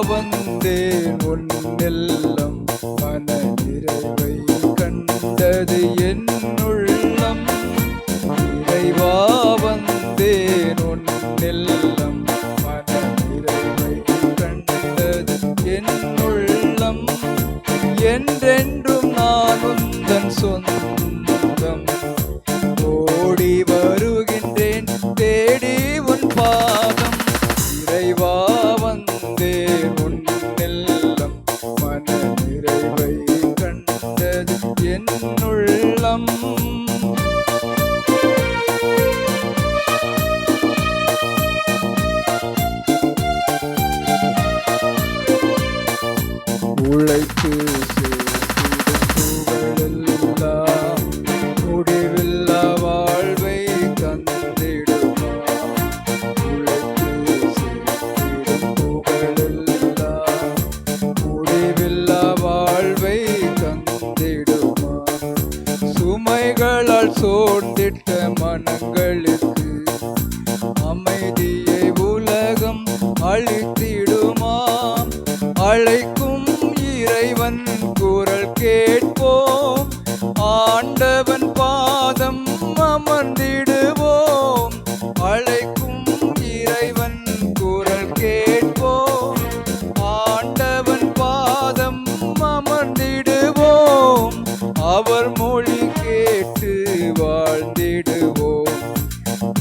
வந்தேன் உன்னெல்லம் மன நிறைவை கண்டது என் உள்ளம். இறைவா வந்தேன் உன்னெல்லம் மன நிறைவை கண்டது என் உள்ளம். என்றென்றும் நான் உந்தன் சொந்தம். ஓடி வருகின்றேன் தேடி உன் பாதம். இறைவா வந்தேன் உன்னெல்லம் மன நிறைவை கண்டது என் உள்ளம். உழைத்து புகழெல்லாம் முடிவில்லா வாழ்வை தந்திடுமா. உழைத்து புகழெல்லாம் முடிவில்லா வாழ்வை தந்திடுமா. சுமைகளால் சோர்ந்திட்ட மனங்களுக்கு அமைதியை உலகம் அளித்திடுமா. அழைக்கும் இறைவன் குரல் கேட்போம். ஆண்டவன் பாதம் அமர்ந்திடுவோம். அழைக்கும் இறைவன் குரல் கேட்போம். ஆண்டவன் பாதம் அமர்ந்திடுவோம். அவர் மொழி கேட்டு வாழ்ந்திடுவோம்.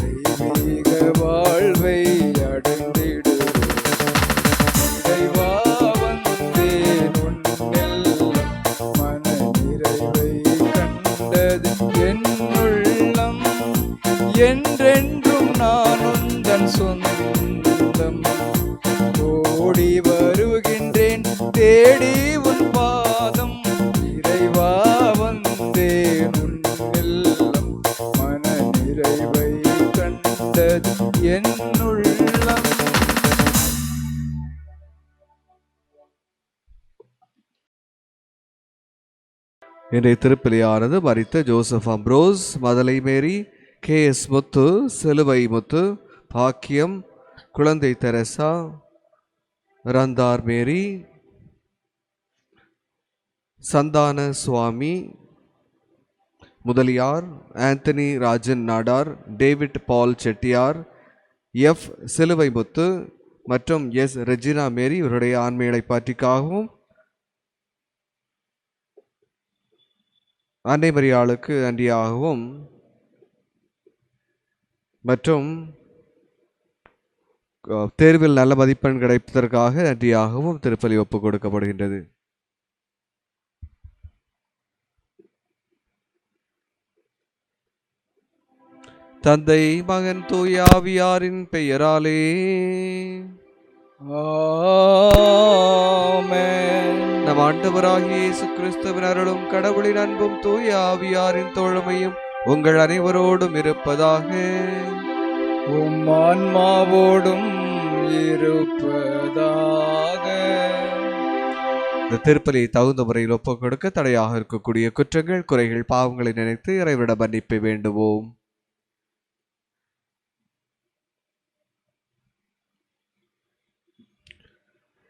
தெய்வீக வாழ்வை அடைந்திடுவோம். இறைவா வந்தேன் உன்னெல்லம் மன நிறைவை கண்டது என் உள்ளம். என்றென்றும் நான் உந்தன் சொந்தம். ஓடி வருகின்றேன் தேடி உன் பாதம். இறைவா வந்தேன் உன்னெல்லம் மன நிறைவை கண்டது என் உள்ளம். இன்றைய திருப்பலியானது மரித்த ஜோசப் அம்ப்ரோஸ், மதலை மேரி, KS முத்து, சிலுவை முத்து, பாக்கியம், குழந்தை தெரசா, ரந்தார் மேரி, சந்தான சுவாமி முதலியார், ஆந்தனி ராஜன் நாடார், டேவிட் பால் செட்டியார், F சிலுவை முத்து மற்றும் S ரெஜினா மேரி இவருடைய ஆண்மையை பாற்றிக்காகவும் அன்னை மரியாளுக்கு நன்றியாகவும் மற்றும் தேர்வில் நல்ல மதிப்பெண் கிடைப்பதற்காக நன்றியாகவும் திருப்பலி ஒப்புக் கொடுக்கப்படுகின்றது. தந்தை மகன் தூய ஆவியாரின் பெயராலே ஆமென். நம் ஆண்டவராகிய இயேசு கிறிஸ்துவின் அருளும் கடவுளின் அன்பும் தூய ஆவியாரின் தோழமையும் உங்கள் அனைவரோடும் இருப்பதாக. உம் ஆன்மாவோடும் இருப்பதாக. இந்த திருப்பலியை தகுந்த முறையில் ஒப்புக் கொடுக்க தடையாக இருக்கக்கூடிய குற்றங்கள், குறைகள், பாவங்களை நினைத்து இறைவனிடம் மன்னிப்பை வேண்டுவோம்.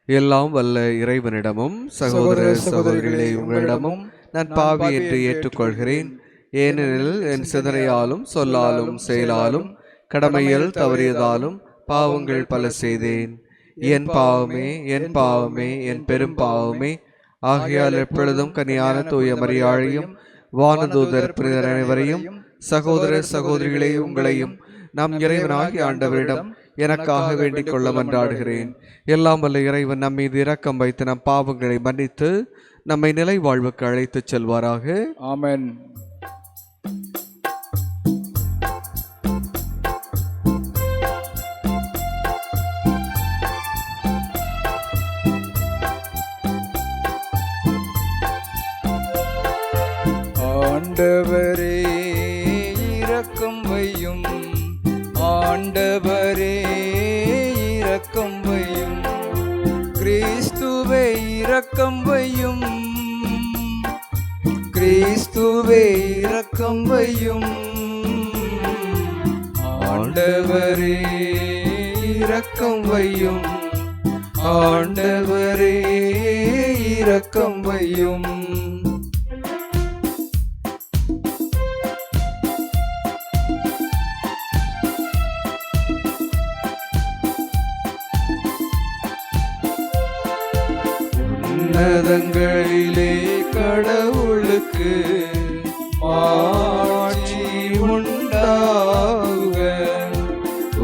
எல்லாம் வல்ல இறைவனிடமும் சகோதர சகோதரிகளே உங்களிடமும் நான் பாவி என்று ஏற்றுக்கொள்கிறேன். ஏனெனில் என் சிந்தனையாலும் சொல்லாலும் செயலாலும் கடமையில் தவறியதாலும் பாவங்கள் பல செய்தேன். என் பாவமே, என் பாவமே, என் பெரும் பாவமே. ஆகையால் எப்பொழுதும் கனியான தூய மரியாளையும் வானதூதர் புனிதர் அனைவரையும் சகோதர சகோதரிகளே உங்களையும் நம் இறைவனாகிய ஆண்டவரிடம் எனக்காக வேண்டிக் கொள்ள மன்றாடுகிறேன். எல்லாம் வல்ல இறைவன் நம் மீது இரக்கம் வைத்து நம் பாவங்களை மன்னித்து நம்மை நிலை வாழ்வுக்கு அழைத்துச் செல்வாராக. ஆமென். ஆண்டவரே இரக்கம் வையும். ஆண்டவரே இரக்கம் வையும். கிறிஸ்துவே இரக்கம் வையும். கிறிஸ்துவே இரக்கம் வையும். ஆண்டவரே இரக்கம் வையும். ஆண்டவரே இரக்கம் வையும். உன்னதங்களிலே கடவுளுக்கு மாட்சி உண்டாகுக.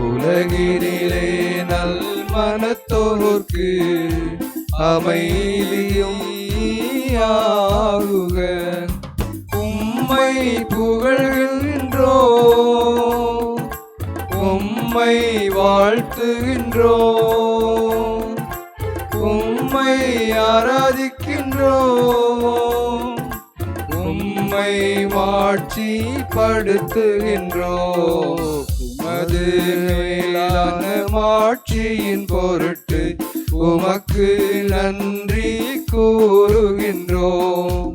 உலகினிலே நல் மனத்தோர்க்கு அமைதியும் ஆகுக. உம்மை புகழ்கின்றோம், உம்மை வாழ்த்துகின்றோம், உம்மை ஆராதிக்கின்றோம், உம்மை மாட்சிப்படுத்துகின்றோம். உமது மேலான மாட்சியின் பொருட்டு உமக்கு நன்றி கூறுகின்றோம்.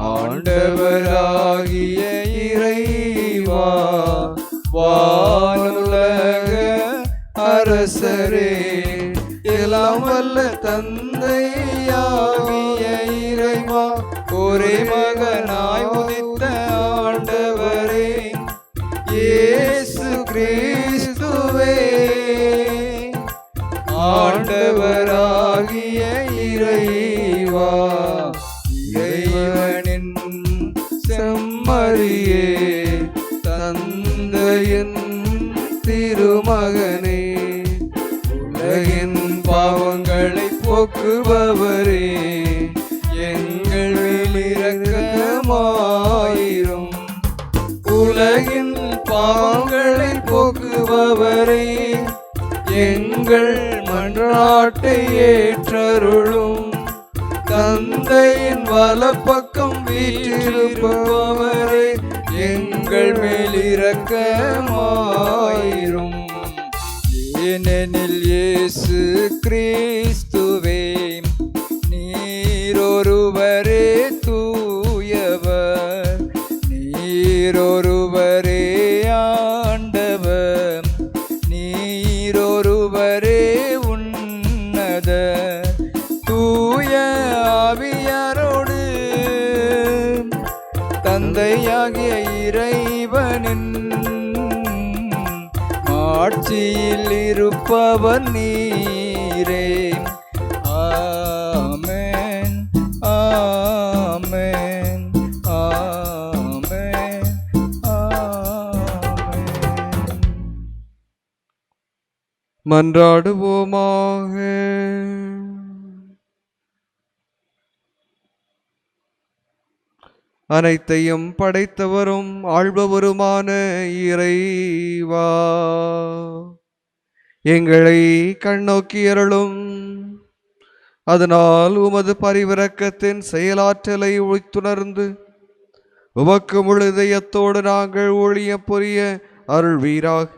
ஆண்டவராகிய இறைவா, வானுலக அரசரே, எல்லாம் வல்ல தந்தையாகிய இறைவா, ஒரே மகனாய் உதித்த ஆண்டவரே இயேசு கிறிஸ்துவே, ஆண்டவராகிய இறைவா, இறைவனின் செம்மறியே, தந்தையின் திருமகனே, உலகின் பாவங்களை போக்குபவரே, எங்கள் மேல் இரக்கமாயிரும். உலகின் பாவங்களை போக்குபவரே, எங்கள் மன்றாட்டை ஏற்றருளும். தந்தையின் வலப்பக்கம் வீற்றிருப்பவரே, எங்கள் மேல் இரக்கமாயிரும். ஏனெனில் இயேசு கிறிஸ்துவே, நீரொருவரே தூயவர், நீரொருவரே ஆண்டவர், நீரொருவரே உன்னத தூய ஆவியாரோடு தந்தையாகிய இறைவனின் ஆட்சியில் இருப்பவர் நீரே. ஆமென், ஆமென், ஆமென், ஆமென். மன்றாடுவோமாக. அனைத்தையும் படைத்தவரும் ஆள்பவருமான இறைவா, எங்களை கண்ணோக்கி அருளும். அதனால் உமது பரிவிரக்கத்தின் செயலாற்றலை உய்த்துணர்ந்து உமக்கு முழு இதயத்தோடு நாங்கள் ஊழியம் புரிய அருள்வீராக.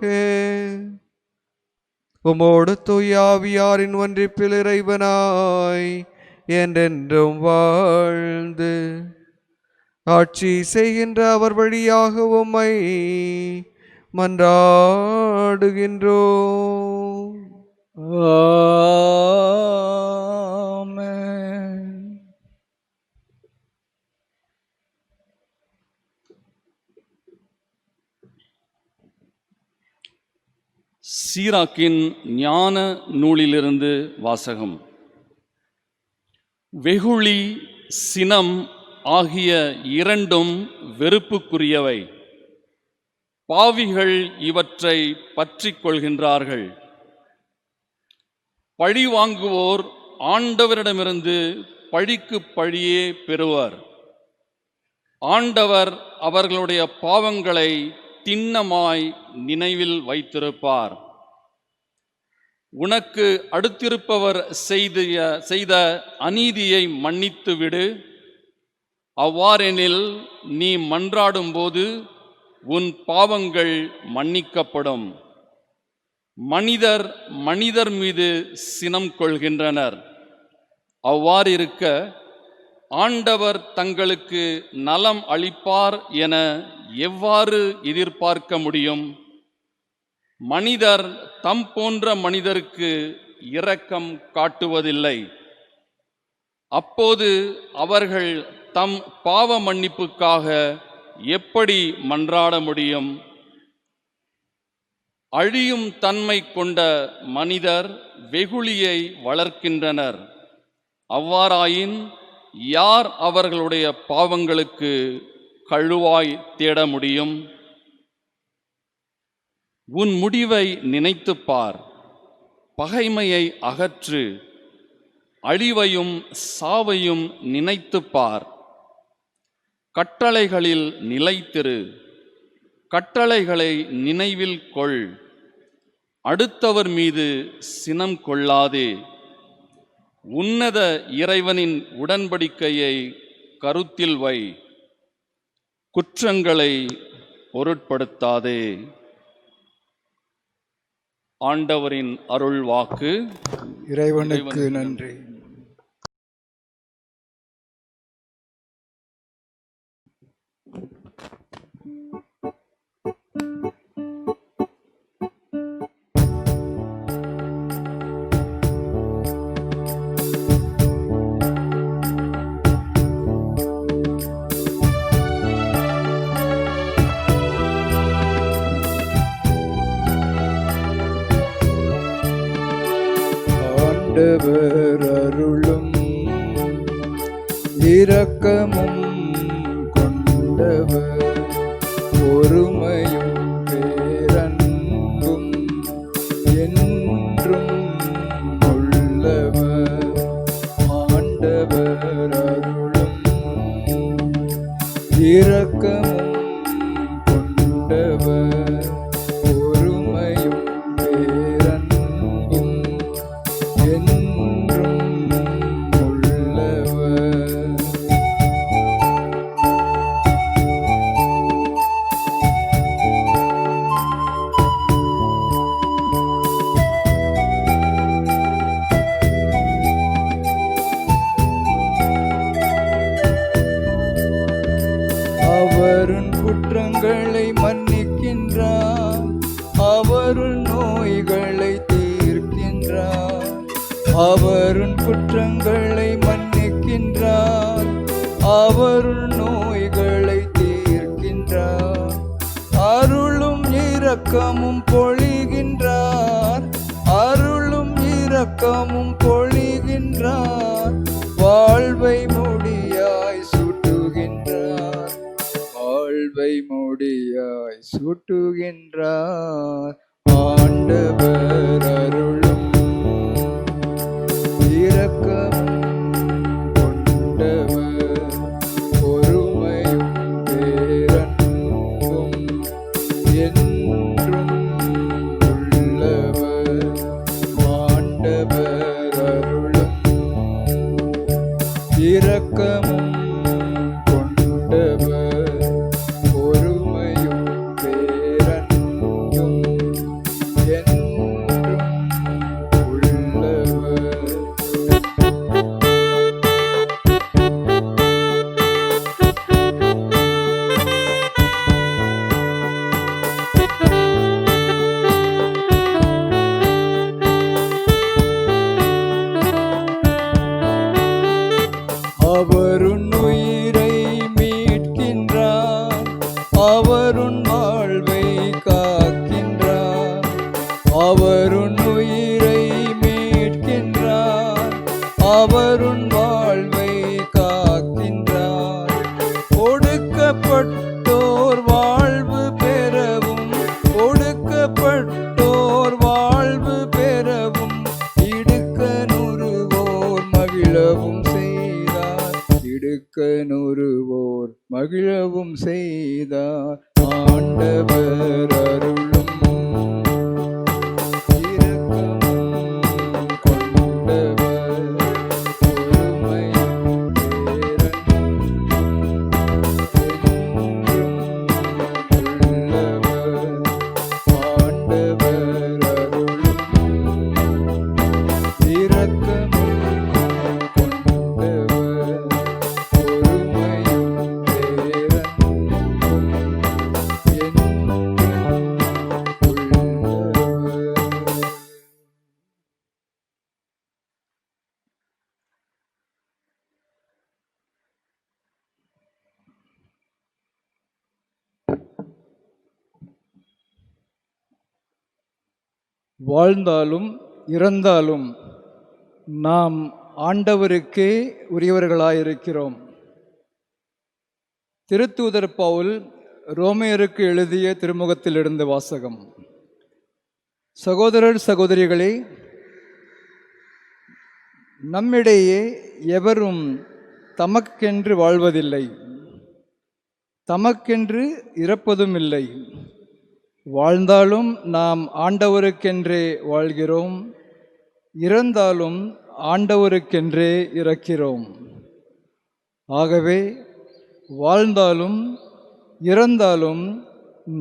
உமோடு தூயாவியாரின் ஒன்றிப்பில் இறைவனாய் என்றென்றும் வாழ்ந்து ஆட்சி செய்கின்ற அவர் வழியாக உம்மை மன்றாடுகின்றோம். ஆமென். சீராக்கின் ஞான நூலிலிருந்து வாசகம். வெகுளி, சினம் ஆகிய இரண்டும் வெறுப்புக்குரியவை. பாவிகள் இவற்றை பற்றிக் கொள்கின்றார்கள். பழி வாங்குவோர் ஆண்டவரிடமிருந்து பழிக்கு பழியே பெறுவர். ஆண்டவர் அவர்களுடைய பாவங்களை திண்ணமாய் நினைவில் வைத்திருப்பார். உனக்கு அடுத்திருப்பவர் செய்த அநீதியை மன்னித்து விடு. அவ்வாறெனில் நீ மன்றாடும்போது உன் பாவங்கள் மன்னிக்கப்படும். மனிதர் மீது சினம் கொள்கின்றனர். அவ்வாறிருக்க ஆண்டவர் தங்களுக்கு நலம் அளிப்பார் என எவ்வாறு எதிர்பார்க்க முடியும்? மனிதர் தம் போன்ற மனிதருக்கு இரக்கம் காட்டுவதில்லை. அப்போது அவர்கள் தம் பாவ மன்னிப்புக்காக எப்படி மன்றாட முடியும்? அழியும் தன்மை கொண்ட மனிதர் வெகுளியை வளர்க்கின்றனர். அவ்வாறாயின் யார் அவர்களுடைய பாவங்களுக்கு கழுவாய் தேட முடியும்? உன் முடிவை நினைத்துப் பார். பகைமையை அகற்று. அழிவையும் சாவையும் நினைத்துப் பார். கட்டளைகளில் நிலைத்திரு. கட்டளைகளை நினைவில் கொள். அடுத்தவர் மீது சினம் கொள்ளாதே. உன்னத இறைவனின் உடன்படிக்கையை கருத்தில் வை. குற்றங்களை பொருட்படுத்தாதே. ஆண்டவரின் அருள் வாக்கு. இறைவனுக்கு நன்றி. ஆண்டவர் அருளும் இரக்கமும் கொண்டவர், பொறுமையும் பேரன்பும் என்றும் உள்ளவர். ஆண்டவர் அருளும் இரக்கமும் கொண்டவர், பொறுமையும் பேரன்பும் என்றும் உள்ளவர். அவருன் குற்றங்களை மன்னிக்கின்றார், அவருன் நோய்களை தீர்க்கின்றார். அவருன் குற்றங்களை மன்னிக்கின்றார், அவருன் நோய்களை தீர்க்கின்றார். அருளும் இரக்கமும் பொழிகின்றார், அருளும் இரக்கமும் பொழிகின்றார். வாழ்வை முடியாய் சூட்டுகின்றார், வாழ்வை முடியாய் சூட்டுகின்றார். ஆண்டவர் அருளும் இரக்கமும் கொண்டவர், பொறுமையும் பேரன்பும் என்றும் உள்ளவர். ஆண்டவர் அருளும் இரக்கமும் கொண்டவர், பொறுமையும் பேரன்பும் என்றும் உள்ளவர். அவருன் உயிரை மீட்கின்றார், அவருன் வாழ்வை காக்கின்றார். அவருன் உயிரை மீட்கின்றார், அவருன் வாழ்வை காக்கின்றார். ஒடுக்கப்பட்டோர் வாழ்வு பெறவும், ஒடுக்கப்பட்டோர் வாழ்வு பெறவும், இடுக்கணுறுவோர் மகிழவும் செய்தார், இடுக்கணுறுவோர் மகிழவும் செய்தார். ஆண்டவர் அருளும் இரக்கமும் கொண்டவர், பொறுமையும் பேரன்பும் என்றும் உள்ளவர். ஆண்டவர் அருளும் இரக்கமும் கொண்டவர், வாழ்ந்தாலும் இறந்தாலும் நாம் ஆண்டவருக்கே உரியவர்களாயிருக்கிறோம். திருத்தூதர் பவுல் ரோமையருக்கு எழுதிய திருமுகத்திலிருந்து வாசகம். சகோதரர் சகோதரிகளே, நம்மிடையே எவரும் தமக்கென்று வாழ்வதில்லை, தமக்கென்று இறப்பதும் இல்லை. வாழ்ந்தாலும் நாம் ஆண்டவருக்கென்றே வாழ்கிறோம், இறந்தாலும் ஆண்டவருக்கென்றே இறக்கிறோம். ஆகவே வாழ்ந்தாலும் இறந்தாலும்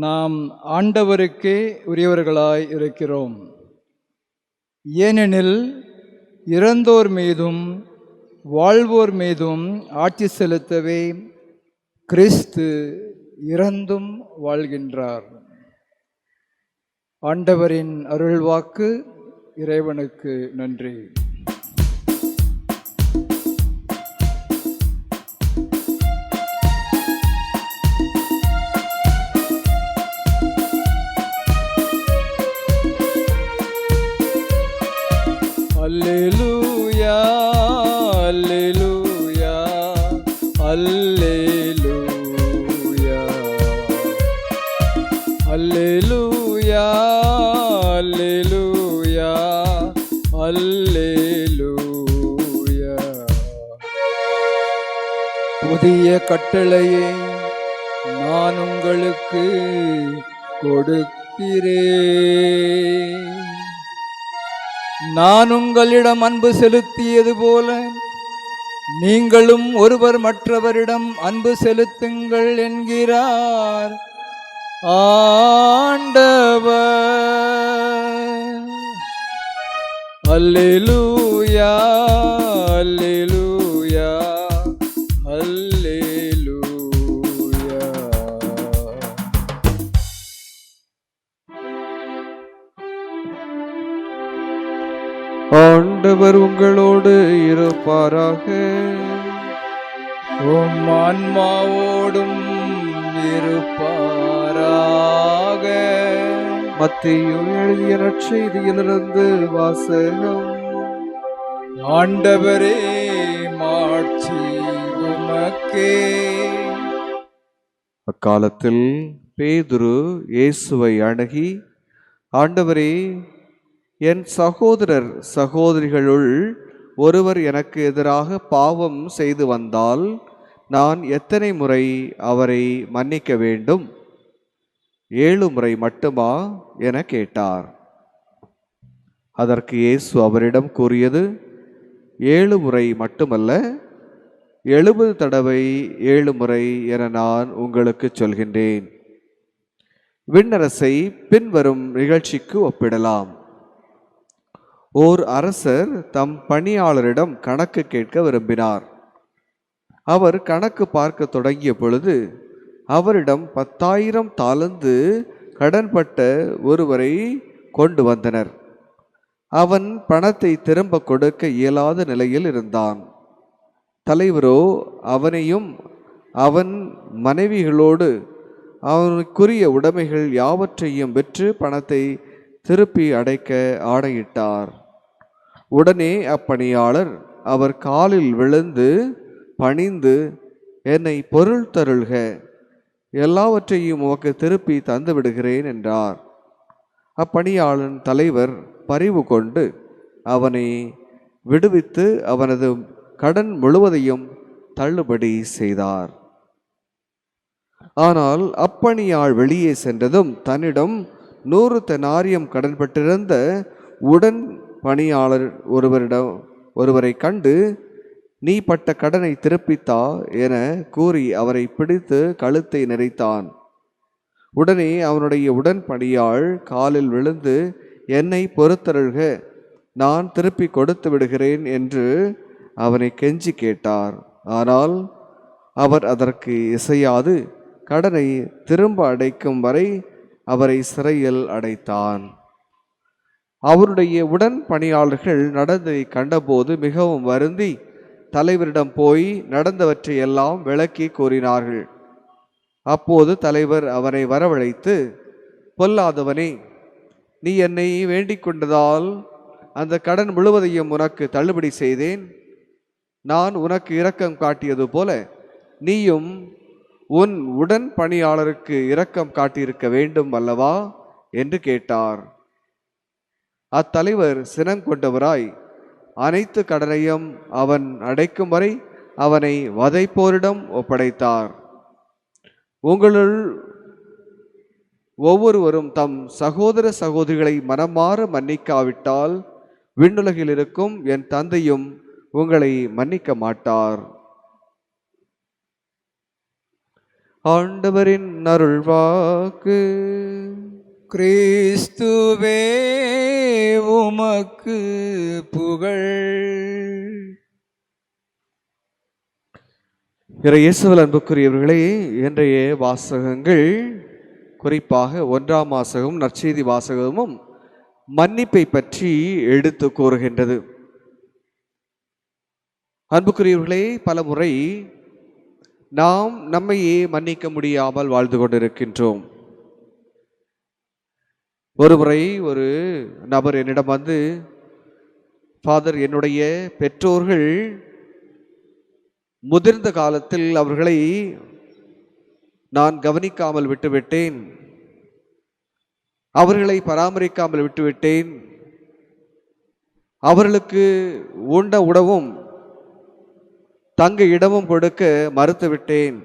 நாம் ஆண்டவருக்கே உரியவர்களாய் இருக்கிறோம். ஏனெனில் இறந்தோர் மீதும் வாழ்வோர் மீதும் ஆட்சி செலுத்தவே கிறிஸ்து இறந்தும் வாழ்கின்றார். ஆண்டவரின் அருள்வாக்கு. இறைவனுக்கு நன்றி. அல்லேலூயா, அல்லேலூயா, அல்லேலூயா, அல்லேலூயா, அல்லேலூயா, அல்லேலூயா. புதிய கட்டளையை நான் உங்களுக்கு கொடுக்கிறேன். நான் உங்களிடம் அன்பு செலுத்தியது போல நீங்களும் ஒருவர் மற்றவரிடம் அன்பு செலுத்துங்கள் என்கிறார் ஆண்டவர். அல்லேலூயா, அல்லேலூயா, அல்லேலூயா. ஆண்டவர் உங்களோடு இருப்பாராக. உம் ஆன்மாவோடும் இருப்பாராக. மத்தேயு எழுதிய நற்செய்தியிலிருந்து வாசகம். ஆண்டவரே, மாட்சி உமக்கே. அக்காலத்தில் பேதுரு இயேசுவை அணுகி, ஆண்டவரே, என் சகோதரர் சகோதரிகளுள் ஒருவர் எனக்கு எதிராக பாவம் செய்து வந்தால் நான் எத்தனை முறை அவரை மன்னிக்க வேண்டும்? 7 முறை மட்டுமா என கேட்டார். அதற்கு இயேசு அவரிடம் கூறியது, 7 முறை மட்டுமல்ல, 70 தடவை 7 முறை என நான் உங்களுக்கு சொல்கின்றேன். விண்ணரசை பின்வரும் நிகழ்ச்சிக்கு ஒப்பிடலாம். ஓர் அரசர் தம் பணியாளரிடம் கணக்கு கேட்க விரும்பினார். அவர் கணக்கு பார்க்க தொடங்கிய பொழுது அவரிடம் 10,000 தாலந்து கடன்பட்ட ஒருவரை கொண்டு வந்தனர். அவன் பணத்தை திரும்ப கொடுக்க இயலாத நிலையில் இருந்தான். தலைவரோ அவனையும் அவன் மனைவிகளோடு அவனுக்குரிய உடைமைகள் யாவற்றையும் விற்று பணத்தை திருப்பி அடைக்க ஆணையிட்டார். உடனே அப்பணியாளர் அவர் காலில் விழுந்து பணிந்து, என்னை பொருள் தருள்க, எல்லாவற்றையும் உமக்கு திருப்பி தந்து விடுகிறேன் என்றார். அப்பணியாளன் தலைவர் பரிவு கொண்டு அவனை விடுவித்து அவனது கடன் முழுவதையும் தள்ளுபடி செய்தார். ஆனால் அப்பணியாள் வெளியே சென்றதும் தன்னிடம் 100 தெனாரியம் கடன்பட்டிருந்த உடன் பணியாளர் ஒருவரை கண்டு, நீ பட்ட கடனை திருப்பித்தா என கூறி அவரை பிடித்து கழுத்தை நெரித்தான். உடனே அவனுடைய உடன் பணியாள் காலில் விழுந்து, என்னை பொறுத்தருள்க, நான் திருப்பி கொடுத்து விடுகிறேன் என்று அவனை கெஞ்சி கேட்டார். ஆனால் அவர் அதற்கு இசையாது கடனை திரும்ப அடைக்கும் வரை அவரை சிறையில் அடைத்தான். அவருடைய உடன் பணியாளர்கள் நடந்ததை கண்டபோது மிகவும் வருந்தி தலைவரிடம் போய் நடந்தவற்றை எல்லாம் விளக்கி கூறினார்கள். அப்போது தலைவர் அவனை வரவழைத்து, பொல்லாதவனே, நீ என்னை வேண்டிக் கொண்டதால் அந்த கடன் முழுவதையும் உனக்கு தள்ளுபடி செய்தேன். நான் உனக்கு இரக்கம் காட்டியது போல நீயும் உன் உடன் பணியாளருக்கு இரக்கம் காட்டியிருக்க வேண்டும் அல்லவா என்று கேட்டார். அத்தலைவர் சினம் கொண்டவராய் அனைத்து கடனையும் அவன் அடைக்கும் வரை அவனை வதைப்போரிடம் ஒப்படைத்தார். உங்களுள் ஒவ்வொருவரும் தம் சகோதர சகோதரிகளை மனமாற மன்னிக்காவிட்டால் விண்ணுலகில் இருக்கும் என் தந்தையும் உங்களை மன்னிக்க மாட்டார். ஆண்டவரின் அருள்வாக்கு. கிறிஸ்துவே உமக்கு புகழ். இயேசுவில் அன்புக்குரியவர்களே, இன்றைய வாசகங்கள் குறிப்பாக 1ஆம் வாசகமும் நற்செய்தி வாசகமும் மன்னிப்பை பற்றி எடுத்து கூறுகின்றது. அன்புக்குரியவர்களே, பல முறை நாம் நம்மையே மன்னிக்க முடியாமல் வாழ்ந்து கொண்டிருக்கின்றோம். ஒரு முறை ஒரு நபர் என்னிடம் வந்து, ஃபாதர், என்னுடைய பெற்றோர்கள் முதிர்ந்த காலத்தில் அவர்களை நான் கவனிக்காமல் விட்டுவிட்டேன், அவர்களை பராமரிக்காமல் விட்டுவிட்டேன், அவர்களுக்கு உண்ட உணவும் தங்க இடமும் கொடுக்க மறுத்துவிட்டேன்.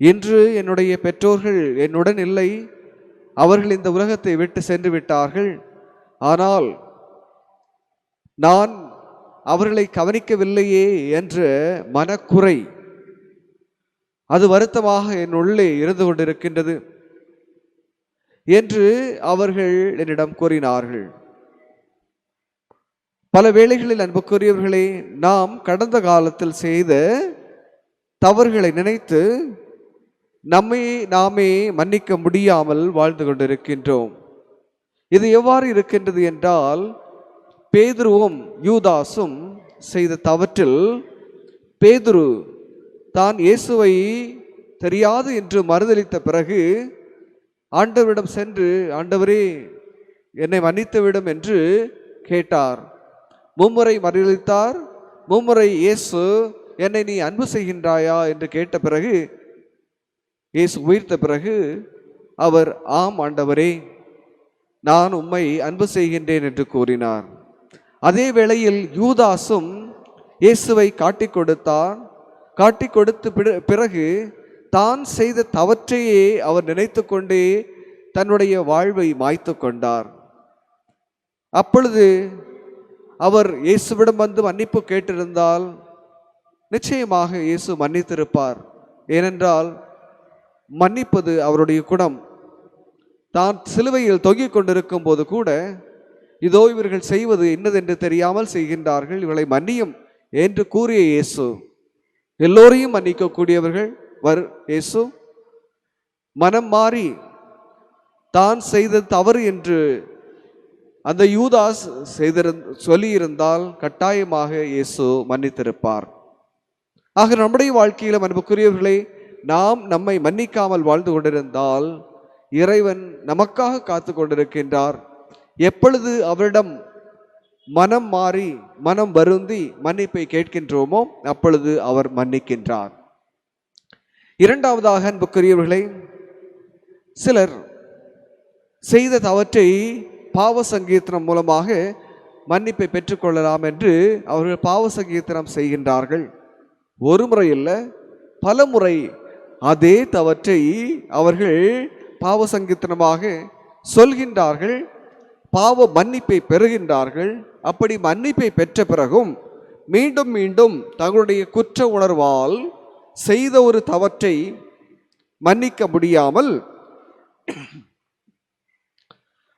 இன்று என்னுடைய பெற்றோர்கள் என்னுடன் இல்லை, அவர்கள் இந்த உலகத்தை விட்டு சென்று விட்டார்கள். ஆனால் நான் அவர்களை கவனிக்கவில்லையே என்ற மனக்குறை, அது வருத்தமாக என் உள்ளே இருந்து கொண்டிருக்கின்றது என்று அவர்கள் என்னிடம் கூறினார்கள். பல வேளைகளில் அன்புக்குரியவர்களே, நாம் கடந்த காலத்தில் செய்த தவறுகளை நினைத்து நம்மை நாமே மன்னிக்க முடியாமல் வாழ்ந்து கொண்டிருக்கின்றோம். இது எவ்வாறு இருக்கின்றது என்றால், பேதுருவும் யூதாசும் செய்த தவற்றில் பேதுரு தான் இயேசுவை தெரியாது என்று மறுதலித்த பிறகு ஆண்டவரிடம் சென்று, ஆண்டவரே என்னை மன்னித்துவிடும் என்று கேட்டார். மும்முறை மறுதலித்தார். மும்முறை இயேசு, என்னை நீ அன்பு செய்கின்றாயா என்று கேட்ட பிறகு, இயேசு உயிர்த்த பிறகு அவர், ஆம் ஆண்டவரே, நான் உம்மை அன்பு செய்கின்றேன் என்று கூறினார். அதே வேளையில் யூதாசும் இயேசுவை காட்டிக் கொடுத்தான். காட்டிக் கொடுத்த பிறகு தான் செய்த தவற்றையே அவர் நினைத்து கொண்டே தன்னுடைய வாழ்வை மாய்த்து கொண்டார். அப்பொழுது அவர் இயேசுவிடம் வந்து மன்னிப்பு கேட்டிருந்தால் நிச்சயமாக இயேசு மன்னித்திருப்பார். ஏனென்றால் மன்னிப்பது அவருடைய குணம். தான் சிலுவையில் தொங்கிக் கொண்டிருக்கும் போது கூட, இதோ இவர்கள் செய்வது என்னதென்று தெரியாமல் செய்கின்றார்கள், இவர்களை மன்னியும் என்று கூறிய இயேசு, எல்லோரையும் மன்னிக்கக்கூடியவர்கள் இயேசு மனம் மாறி தான் செய்த தவறு என்று அந்த யூதாஸ் சொல்லியிருந்தால் கட்டாயமாக இயேசு மன்னித்திருப்பார். ஆக நம்முடைய வாழ்க்கையிலும் அன்புக்குரியவர்களே, நாம் நம்மை மன்னிக்காமல் வாழ்ந்து கொண்டிருந்தால் இறைவன் நமக்காக காத்து கொண்டிருக்கின்றார். எப்பொழுது அவரிடம் மனம் மாறி மனம் வருந்தி மன்னிப்பை கேட்கின்றோமோ அப்பொழுது அவர் மன்னிக்கின்றார். இரண்டாவதாக அன்புக்குரியவர்களே, சிலர் செய்த தவற்றை பாவ சங்கீர்த்தனம் மூலமாக மன்னிப்பை பெற்றுக்கொள்ளலாம் என்று அவர்கள் பாவ சங்கீர்த்தனம் செய்கின்றார்கள். ஒரு முறை இல்ல, பல முறை அதே தவற்றை அவர்கள் பாவ சங்கீர்த்தனமாக சொல்கின்றார்கள், பாவ மன்னிப்பை பெறுகின்றார்கள். அப்படி மன்னிப்பை பெற்ற பிறகும் மீண்டும் மீண்டும் தங்களுடைய குற்ற உணர்வால் செய்த ஒரு தவற்றை மன்னிக்க முடியாமல்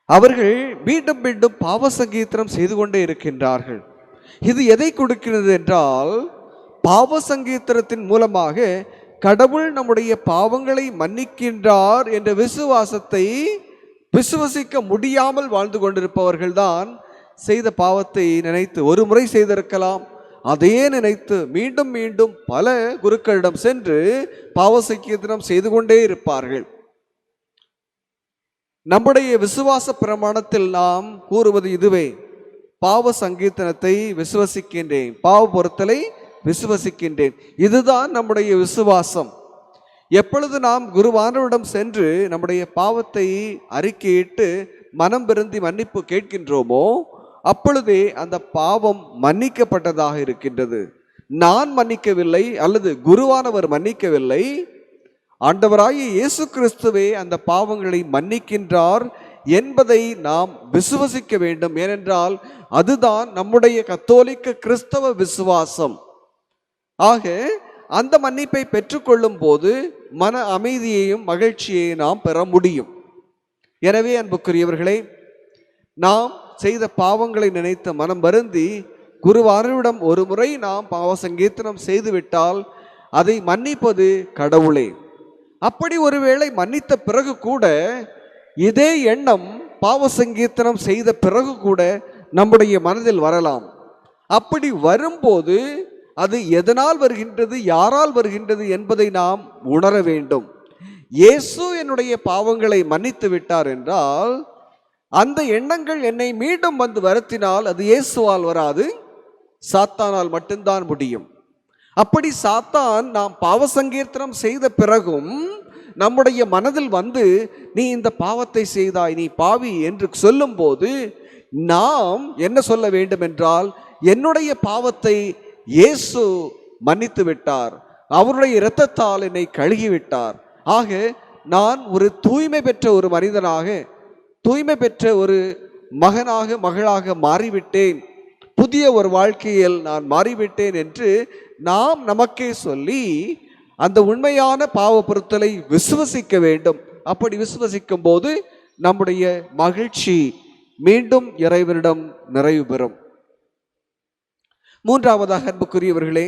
அவர்கள் மீண்டும் மீண்டும் பாவ சங்கீர்த்தனம் செய்து கொண்டே இருக்கின்றார்கள். இது எதை கொடுக்கிறது என்றால், பாவ சங்கீர்த்தனத்தின் மூலமாக கடவுள் நம்முடைய பாவங்களை மன்னிக்கின்றார் என்ற விசுவாசத்தை விசுவசிக்க முடியாமல் வாழ்ந்து கொண்டிருப்பவர்கள் தான் செய்த பாவத்தை நினைத்து, ஒரு முறை செய்திருக்கலாம், அதையே நினைத்து மீண்டும் மீண்டும் பல குருக்களிடம் சென்று பாவ சங்கீர்த்தனம் செய்து கொண்டே இருப்பார்கள். நம்முடைய விசுவாச பிரமாணத்தில் நாம் கூறுவது இதுவே: பாவ சங்கீர்த்தனத்தை விசுவசிக்கின்றேன், பாவ பொறுத்தலை விசுவசிக்கின்றேன். இதுதான் நம்முடைய விசுவாசம். எப்பொழுது நாம் குருவானவரிடம் சென்று நம்முடைய பாவத்தை அறிக்கையிட்டு மனம் பெருந்தி மன்னிப்பு கேட்கின்றோமோ அப்பொழுதே அந்த பாவம் மன்னிக்கப்பட்டதாக இருக்கின்றது. நான் மன்னிக்கவில்லை அல்லது குருவானவர் மன்னிக்கவில்லை, ஆண்டவராகிய இயேசு கிறிஸ்துவே அந்த பாவங்களை மன்னிக்கின்றார் என்பதை நாம் விசுவசிக்க வேண்டும். ஏனென்றால் அதுதான் நம்முடைய கத்தோலிக்க கிறிஸ்தவ விசுவாசம். ஆக அந்த மன்னிப்பை பெற்றுக்கொள்ளும் போது மன அமைதியையும் மகிழ்ச்சியையும் நாம் பெற முடியும். எனவே அன்புக்குரியவர்களே, நாம் செய்த பாவங்களை நினைத்து மனம் வருந்தி குருவானவரிடம் ஒரு முறை நாம் பாவ சங்கீர்த்தனம் செய்துவிட்டால் அதை மன்னிப்பது கடவுளே. அப்படி ஒருவேளை மன்னித்த பிறகு கூட இதே எண்ணம் பாவ சங்கீர்த்தனம் செய்த பிறகு கூட நம்முடைய மனதில் வரலாம். அப்படி வரும்போது அது எதனால் வருகின்றது, யாரால் வருகின்றது என்பதை நாம் உணர வேண்டும். இயேசு என்னுடைய பாவங்களை மன்னித்து விட்டார் என்றால் அந்த எண்ணங்கள் என்னை மீண்டும் வந்து வருத்தினால் அது இயேசுவால் வராது, சாத்தானால் மட்டும்தான் முடியும். அப்படி சாத்தான் நாம் பாவ சங்கீர்த்தனம் செய்த பிறகும் நம்முடைய மனதில் வந்து நீ இந்த பாவத்தை செய்தாய், நீ பாவி என்று சொல்லும் போது நாம் என்ன சொல்ல வேண்டும் என்றால், என்னுடைய பாவத்தை இயேசு மன்னித்து விட்டார், அவருடைய இரத்தத்தால் என்னை கழுகிவிட்டார். ஆக நான் ஒரு தூய்மை பெற்ற ஒரு மனிதனாக, தூய்மை பெற்ற ஒரு மகனாக மகளாக மாறிவிட்டேன், புதிய ஒரு வாழ்க்கையில் நான் மாறிவிட்டேன் என்று நாம் நமக்கே சொல்லி அந்த உண்மையான பாவ பொறுத்தலை விசுவசிக்க வேண்டும். அப்படி விசுவசிக்கும் போது நம்முடைய மகிழ்ச்சி மீண்டும் இறைவனிடம் நிறைவு பெறும். மூன்றாவதாக அன்புக்குரியவர்களே,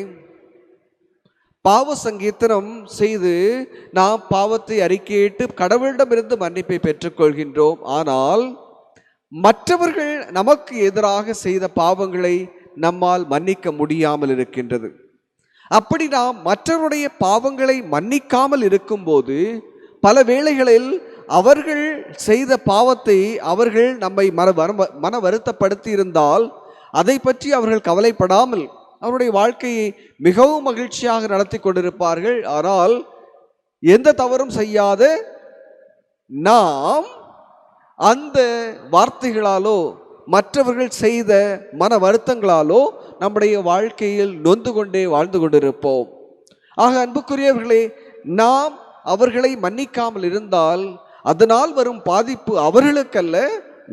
பாவ சங்கீர்த்தனம் செய்து நாம் பாவத்தை அறிக்கையிட்டு கடவுளிடமிருந்து மன்னிப்பை பெற்றுக்கொள்கின்றோம். ஆனால் மற்றவர்கள் நமக்கு எதிராக செய்த பாவங்களை நம்மால் மன்னிக்க முடியாமல் இருக்கின்றது. அப்படி நாம் மற்றவருடைய பாவங்களை மன்னிக்காமல் இருக்கும்போது பல வேளைகளில் அவர்கள் செய்த பாவத்தை அவர்கள் நம்மை மன வருத்தப்படுத்தி இருந்தால் அதை பற்றி அவர்கள் கவலைப்படாமல் அவருடைய வாழ்க்கையை மிகவும் மகிழ்ச்சியாக நடத்தி கொண்டிருப்பார்கள். ஆனால் எந்த தவறும் செய்யாத நாம் அந்த வார்த்தைகளாலோ மற்றவர்கள் செய்த மன வருத்தங்களாலோ நம்முடைய வாழ்க்கையில் நொந்து கொண்டே வாழ்ந்து கொண்டிருப்போம். ஆக அன்புக்குரியவர்களே, நாம் அவர்களை மன்னிக்காமல் இருந்தால் அதனால் வரும் பாதிப்பு அவர்களுக்கல்ல,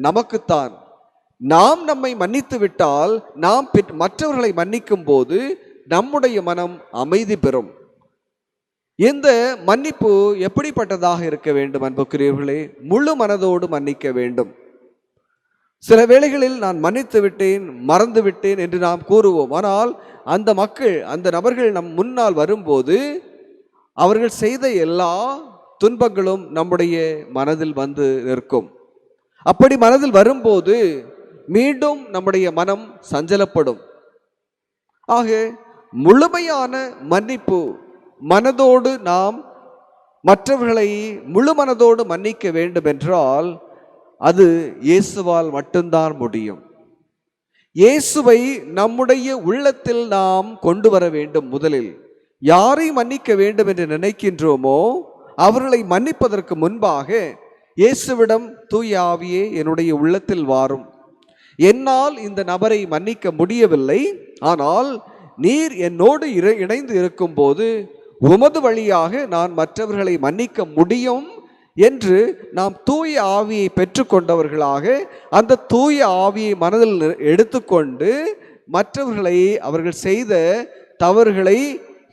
நமக்குத்தான். நாம் நம்மை மன்னித்து விட்டால் நாம் மற்றவர்களை மன்னிக்கும் போது நம்முடைய மனம் அமைதி பெறும். இந்த மன்னிப்பு எப்படிப்பட்டதாக இருக்க வேண்டும் அன்புக்குரியவர்களே? முழு மனதோடு மன்னிக்க வேண்டும். சில வேளைகளில் நான் மன்னித்து விட்டேன், மறந்து விட்டேன் என்று நாம் கூறுவோம். ஆனால் அந்த மக்கள், அந்த நபர்கள் நம் முன்னால் வரும்போது அவர்கள் செய்த எல்லா துன்பங்களும் நம்முடைய மனதில் வந்து நிற்கும். அப்படி மனதில் வரும்போது மீண்டும் நம்முடைய மனம் சஞ்சலப்படும். ஆக முழுமையான மன்னிப்பு, மனதோடு நாம் மற்றவர்களை முழு மனதோடு மன்னிக்க வேண்டும் என்றால் அது இயேசுவால் மட்டும்தான் முடியும். இயேசுவை நம்முடைய உள்ளத்தில் நாம் கொண்டு வர வேண்டும். முதலில் யாரை மன்னிக்க வேண்டும் என்று நினைக்கின்றோமோ அவர்களை மன்னிப்பதற்கு முன்பாக இயேசுவிடம் தூய ஆவியே என்னுடைய உள்ளத்தில் வாரும், என்னால் இந்த நபரை மன்னிக்க முடியவில்லை, ஆனால் நீர் என்னோடு இணைந்து இருக்கும் போது உமது வழியாக நான் மற்றவர்களை மன்னிக்க முடியும் என்று நாம் தூய ஆவியை பெற்றுக்கொண்டவர்களாக அந்த தூய ஆவியை மனதில் எடுத்துக்கொண்டு மற்றவர்களை அவர்கள் செய்த தவறுகளை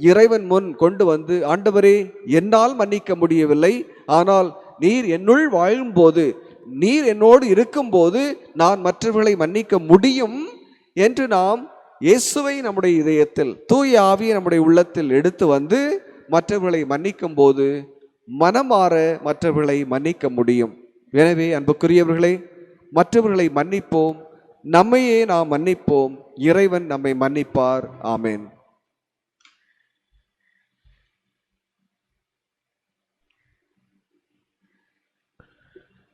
இறைவன் முன் கொண்டு வந்து, ஆண்டவரே என்னால் மன்னிக்க முடியவில்லை, ஆனால் நீர் என்னுள் வாழும்போது, நீர் என்னோடு இருக்கும்போது நான் மற்றவர்களை மன்னிக்க முடியும் என்று நாம் இயேசுவை நம்முடைய இதயத்தில், தூய ஆவியை நம்முடைய உள்ளத்தில் எடுத்து வந்து மற்றவர்களை மன்னிக்கும் போது மனமாற மற்றவர்களை மன்னிக்க முடியும். எனவே அன்புக்குரியவர்களே, மற்றவர்களை மன்னிப்போம், நம்மையே நாம் மன்னிப்போம், இறைவன் நம்மை மன்னிப்பார். ஆமென்.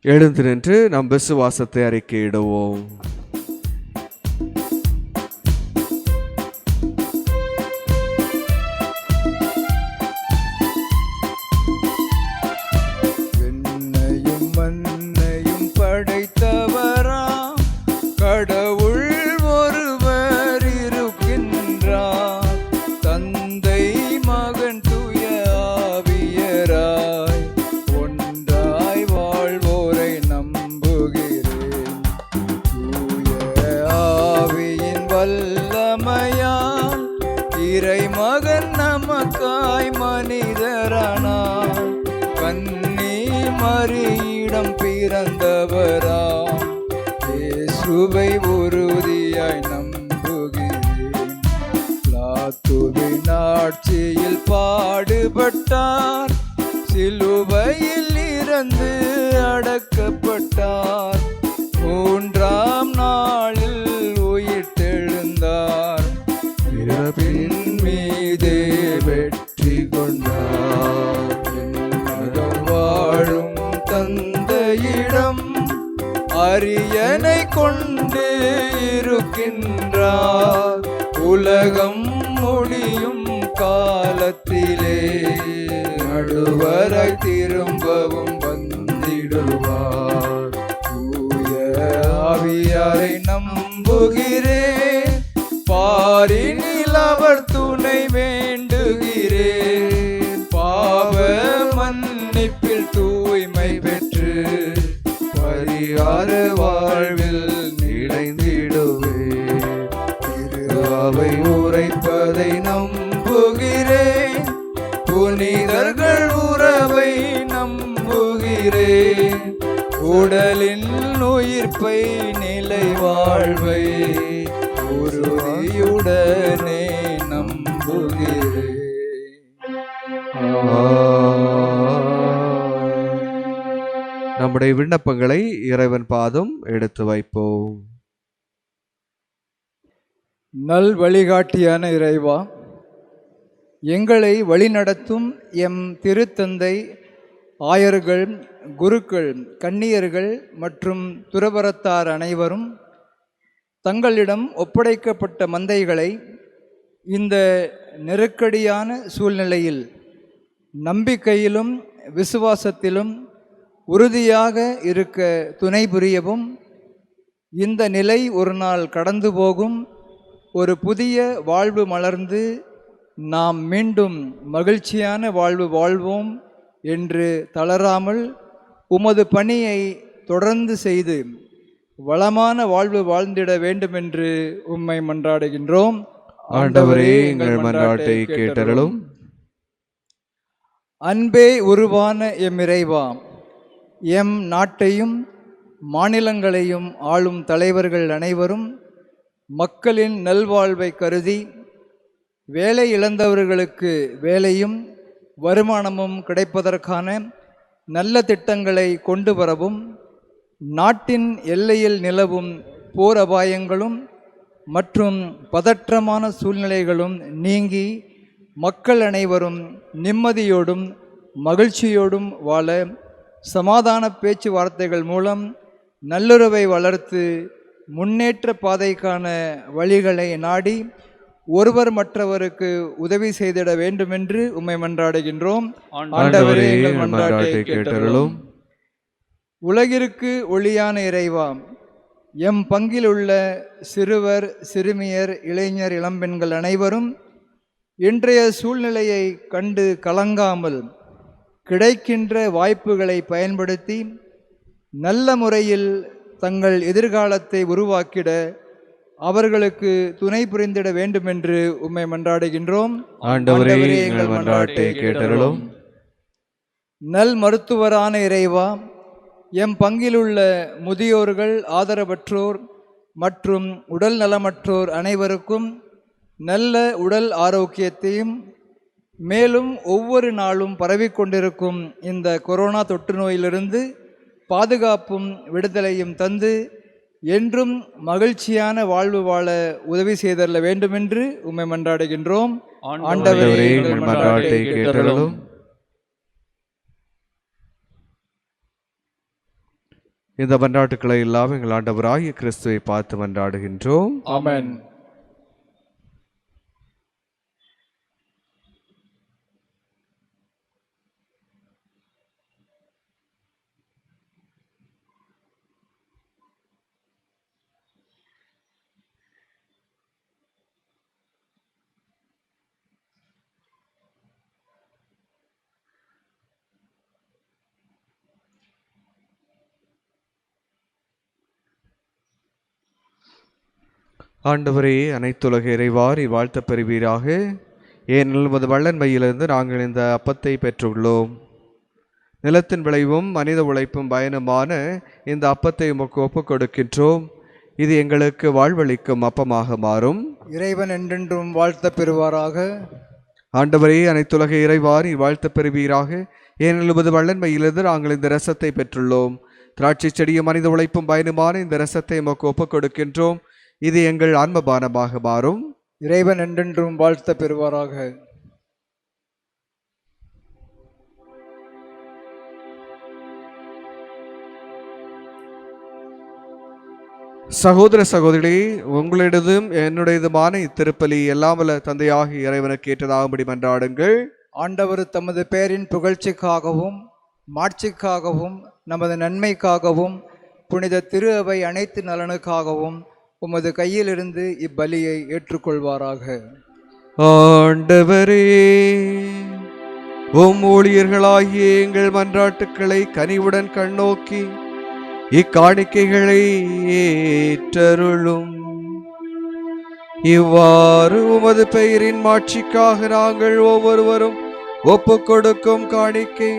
எழுந்து நின்று நம் விசுவாசத்தை அறிக்கையிடுவோம். விண்ணையும் மண்ணையும் படைத்தவராம் கடவுள் ஒருவர் இருக்கின்றார். தந்தை மகன் தூய ஆவியராய் ஒன்றாய் வாழ்வோரை நம்புகிறேன். தூய ஆவியின் வல்லமையால் இறைமகன் நமக்காய் மனிதரானார். கன்னி மரியிடம் பிறந்தவராம் இயேசுவை உறுதியாய் நம்புகிறேன். பிலாத்துவின் ஆட்சியில் பாடுபட்டார், சிலுவையில் இறந்து அடக்கப்பட்டார். மூன்றாம் நாளில் உயிர்த்தெழுந்தார், பிறப்பின் மீதே வெற்றி கொண்டார். விண்ணகம் வாழும் தந்தையிடம் அரியணை கொண்டு இருக்கின்றார். உலகம் முடியும் காலத்திலே நடுவராய் திரும்பவும் வந்திடுவார். தூய ஆவியாரை நம்புகிறேன், பாரினில் அவர் துணை வேண்டுகிறேன். பாவ மன்னிப்பில் தூய்மை பெற்று பரிகார வாழ்வில் நிலைந்திடுவேன். திரு அவை உரைப்பதை நம்புகிறேன், புனிதர்கள் உறவை நம்புகிறேன். உடலின் உயிர்ப்பை நிலை வாழ்வை உறுதியுடனே நம்புகிறேன். நம்முடைய விண்ணப்பங்களை இறைவன் பாதம் எடுத்து வைப்போம். நல் வழிகாட்டியான இறைவா, எங்களை வழிநடத்தும் எம் திருத்தந்தை, ஆயர்கள், குருக்கள், கன்னியர்கள் மற்றும் துறவறத்தார் அனைவரும் தங்களிடம் ஒப்படைக்கப்பட்ட மந்தைகளை இந்த நெருக்கடியான சூழ்நிலையில் நம்பிக்கையிலும் விசுவாசத்திலும் உறுதியாக இருக்க துணை புரியவும், இந்த நிலை ஒரு நாள் கடந்து போகும், ஒரு புதிய வாழ்வு மலர்ந்து நாம் மீண்டும் மகிழ்ச்சியான வாழ்வு வாழ்வோம் என்று தளராமல் உமது பணியை தொடர்ந்து செய்து வளமான வாழ்வு வாழ்ந்திட வேண்டுமென்று உம்மை மன்றாடுகின்றோம். ஆண்டவரே, எங்கள் மன்றாட்டை கேட்டருளும். அன்பே உருவான எம் இறைவா, எம் நாட்டையும் மாநிலங்களையும் ஆளும் தலைவர்கள் அனைவரும் மக்களின் நல்வாழ்வை கருதி வேலை இழந்தவர்களுக்கு வேலையும் வருமானமும் கிடைப்பதற்கான நல்ல திட்டங்களை கொண்டு வரவும், நாட்டின் எல்லையில் நிலவும் போர் அபாயங்களும் மற்றும் பதற்றமான சூழ்நிலைகளும் நீங்கி மக்கள் அனைவரும் நிம்மதியோடும் மகிழ்ச்சியோடும் வாழ சமாதான பேச்சுவார்த்தைகள் மூலம் நல்லுறவை வளர்த்து முன்னேற்ற பாதைக்கான வழிகளை நாடி ஒருவர் மற்றவருக்கு உதவி செய்திட வேண்டுமென்று உம்மை மன்றாடுகின்றோம். ஆண்டவரே, எங்கள் மன்றாட்டை கேட்டருளும். உலகிற்கு ஒளியான இறைவா, எம் பங்கில் உள்ள சிறுவர், சிறுமியர், இளைஞர், இளம்பெண்கள் அனைவரும் இன்றைய சூழ்நிலையை கண்டு கலங்காமல் கிடைக்கின்ற வாய்ப்புகளை பயன்படுத்தி நல்ல முறையில் தங்கள் எதிர்காலத்தை உருவாக்கிட அவர்களுக்கு துணை புரிந்திட வேண்டுமென்று உம்மை மன்றாடுகின்றோம். ஆண்டவரே, எங்கள் மன்றாட்டை கேட்டருளும். நல் மருத்துவரான இறைவா, எம் பங்கிலுள்ள முதியோர்கள், ஆதரவற்றோர் மற்றும் உடல் நலமற்றோர் அனைவருக்கும் நல்ல உடல் ஆரோக்கியத்தையும், மேலும் ஒவ்வொரு நாளும் பரவிக்கொண்டிருக்கும் இந்த கொரோனா தொற்று நோயிலிருந்து பாதுகாப்பும் விடுதலையும் தந்து என்றும் மகிழ்ச்சியான வாழ்வு வாழ உதவி செய்தரல வேண்டுமென்று உம்மை மன்றாடுகின்றோம். ஆண்டவரே, எங்கள் மன்றாட்டை கேட்டருளும். இந்த மன்றாட்டுக்களை எல்லாம் எங்கள் ஆண்டவராகிய கிறிஸ்துவை பார்த்து மன்றாடுகின்றோம். ஆமென். ஆண்டவரே, அனைத்துலக இறைவாரி வாழ்த்த பெறுவீராக. ஏனெனில் உமது வல்லன்மையிலிருந்து நாங்கள் இந்த அப்பத்தை பெற்றுள்ளோம். நிலத்தின் விளைவும் மனித உழைப்பும் பயனுமான இந்த அப்பத்தை உமக்கு ஒப்புக் கொடுக்கின்றோம். இது எங்களுக்கு வாழ்வளிக்கும் அப்பமாக மாறும். இறைவன் என்றென்றும் வாழ்த்த பெறுவாராக. ஆண்டவரே, அனைத்துலக இறைவாரி வாழ்த்த பெறுவீராக. ஏனெனில் உமது வல்லன்மையிலிருந்து நாங்கள் இந்த ரசத்தை பெற்றுள்ளோம். திராட்சை செடியும் மனித உழைப்பும் பயனுமான இந்த ரசத்தை உமக்கு ஒப்புக் கொடுக்கின்றோம். இது எங்கள் ஆன்மபானமாக மாறும். இறைவன் என்றென்றும் வாழ்த்த பெறுவாராக. சகோதர சகோதரிகளே, உங்களிடதும் என்னுடையதுமான இத்திருப்பலி எல்லாம் வல்ல தந்தையாகி இறைவனுக்கு ஏற்றதாகும்படி மன்றாடுங்கள். ஆண்டவர் தமது பெயரின் புகழ்ச்சிக்காகவும் மாட்சிக்காகவும் நமது நன்மைக்காகவும் புனித திரு அவை அனைத்து நலனுக்காகவும் உமது கையிலிருந்து இப்பலியை ஏற்றுக்கொள்வாராக. ஆண்டவரே, உம் ஊழியர்களாகிய எங்கள் மன்றாட்டுக்களை கனிவுடன் கண்ணோக்கி இக்காணிக்கைகளை ஏற்றருளும். இவ்வாறு உமது பெயரின் மாட்சிக்காக நாங்கள் ஒவ்வொருவரும் ஒப்புக் கொடுக்கும் காணிக்கை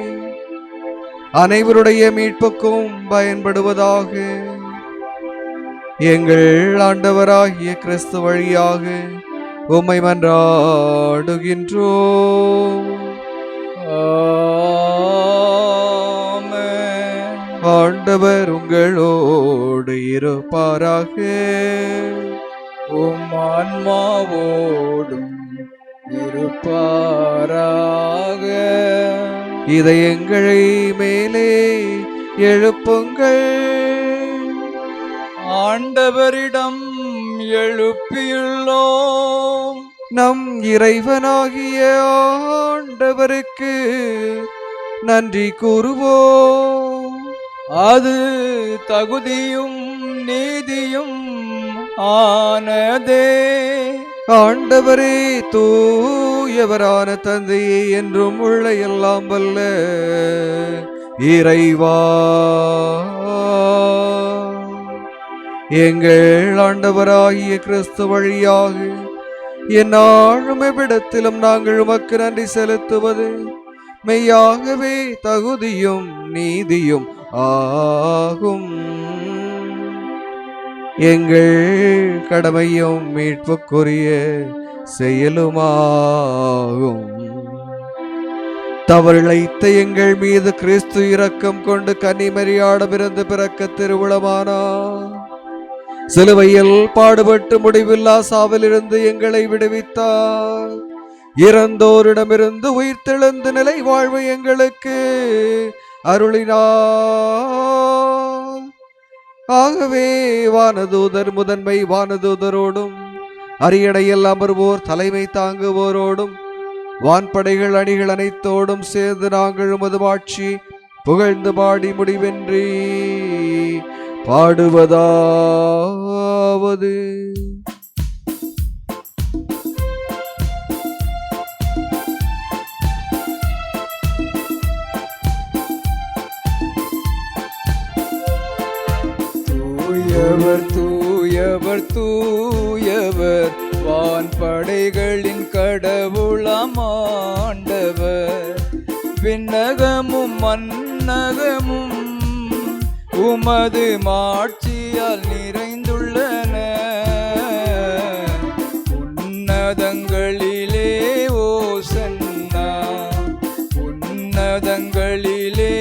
அனைவருடைய மீட்புக்கும் பயன்படுவதாக. எங்கள் ஆண்டவராகிய கிறிஸ்து வழியாக உம்மை மன்றாடுகின்றோம். ஆமென். ஆண்டவர் உங்களோடு இருப்பாராக. உம் ஆன்மாவோடும் இருப்பாராக. இதயங்களை மேலே எழுப்புங்கள். ஆண்டவரிடம் எழுப்பியுள்ளோம். நம் இறைவனாகிய ஆண்டவருக்கு நன்றி கூறுவோம். அது தகுதியும் நீதியும் ஆனதே. ஆண்டவரே, தூயவரான தந்தையே, என்றும் உள்ள எல்லாம் வல்ல இறைவா, எங்கள் ஆண்டவராகிய கிறிஸ்து வழியாக எந்நாளும் எவ்விடத்திலும் நாங்கள் உமக்கு நன்றி செலுத்துவது மெய்யாகவே தகுதியும் நீதியும் ஆகும். எங்கள் கடமையும் மீட்புக்குரிய செயலுமாகும். தவறிழைத்த எங்கள் மீது கிறிஸ்து இரக்கம் கொண்டு கன்னிமரியாடமிருந்து பிறக்க திருவுளமானார். சிலுவையில் பாடுபட்டு முடிவில்லா சாவிலிருந்து எங்களை விடுவித்தார். இறந்தோரிடமிருந்து உயிர்த்தெழுந்து நிலை வாழ்வு எங்களுக்கு அருளினார். ஆகவே வானதூதர் முதன்மை வானதூதரோடும் அரியணையில் அமர்வோர் தலைமை தாங்குவோரோடும் வான்படைகள் அணிகள் அனைத்தோடும் சேர்ந்து நாங்கள் உமது மாட்சி புகழ்ந்து பாடி முடிவென்றி பாடுவதாவது: தூயவர் தூயவர் தூயவர் வான்படைகளின் கடவுளாம் ஆண்டவர். விண்ணகமும் மன்னகமும் உமது மாட்சியால் நிறைந்துள்ளன. உன்னதங்களிலே ஓசன்னா, உன்னதங்களிலே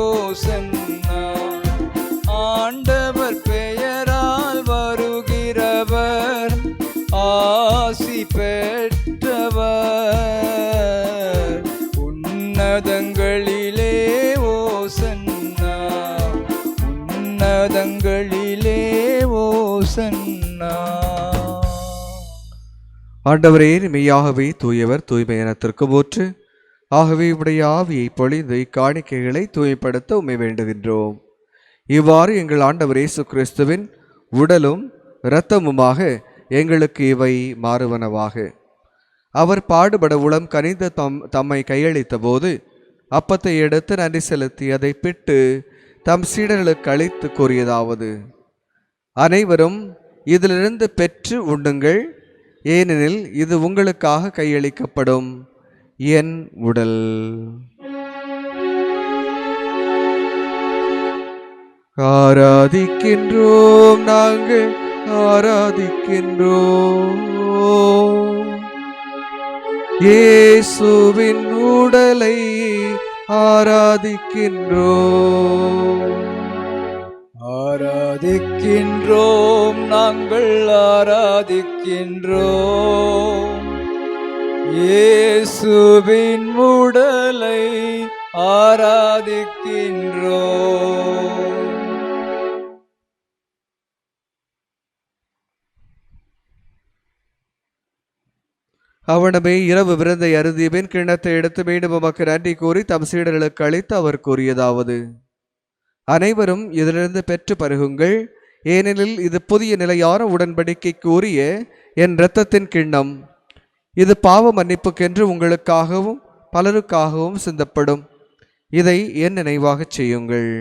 ஓசன்னா. ஆண்டவர் பெயரால் வருகிறவர் ஆசி பெற்றவர். உன்னதங்களிலே ஓசன்னா, உன்னதங்களிலே ஓசன்னா. ஆண்டவரே, மெய்யாகவே தூயவர், தூய்மையினத்திற்கு போற்று. ஆகவே உடைய ஆவியை பொழிந்து இக்காணிக்கைகளை தூய்மைப்படுத்த உம்மை வேண்டுகின்றோம். இவ்வாறு எங்கள் ஆண்டவர் இயேசு கிறிஸ்துவின் உடலும் இரத்தமுமாக எங்களுக்கு இவை மாறுவனவாக. அவர் பாடுபட உளம் கனிந்து தம்மை கையளித்த போது அப்பத்தை எடுத்து நன்றி செலுத்தி அதை பிட்டு தம் சீடர்களுக்கு அளித்து கூறியதாவது: அனைவரும் இதிலிருந்து பெற்று உண்ணுங்கள், ஏனெனில் இது உங்களுக்காக கையளிக்கப்படும் என் உடல். ஆராதிக்கின்றோம், நாங்கள் ஆராதிக்கின்றோம் இயேசுவின் உடலை ஆராதிக்கின்றோம். ஆராதிக்கின்றோம், நாங்கள் ஆராதிக்கின்றோம் இயேசுவின் உடலை ஆராதிக்கின்றோம். அவனமே இரவு விருந்தை அருந்தியபின் கிண்ணத்தை எடுத்து மீண்டும் உமக்கு நன்றி கூறி தம் சீடர்களுக்கு அளித்து அவர் கூறியதாவது: அனைவரும் இதிலிருந்து பெற்று பருகுங்கள், ஏனெனில் இது புதிய நிலையான உடன்படிக்கைக்கு உரிய என் இரத்தத்தின் கிண்ணம். இது பாவ மன்னிப்புக்கென்று உங்களுக்காகவும் பலருக்காகவும் சிந்தப்படும். இதை என் நினைவாகச் செய்யுங்கள்.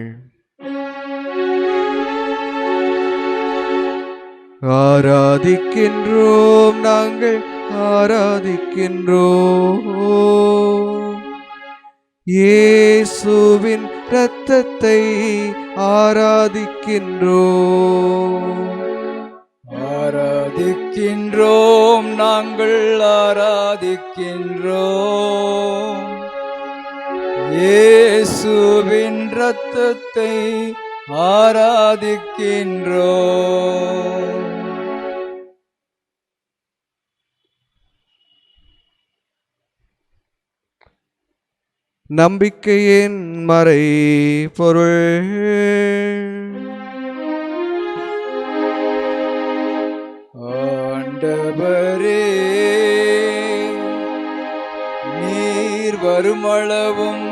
ஆராதிக்கின்றோம், நாங்கள் ஆராதிக்கின்றோம் இயேசுவின் இரத்தத்தை ஆராதிக்கின்றோம். ஆராதிக்கின்றோம், நாங்கள் ஆராதிக்கின்றோம் இயேசுவின் இரத்தத்தை ஆராதிக்கின்றோம். நம்பிக்கையின் மறை பொருள். ஆண்டவரே, நீர் வருமளவும்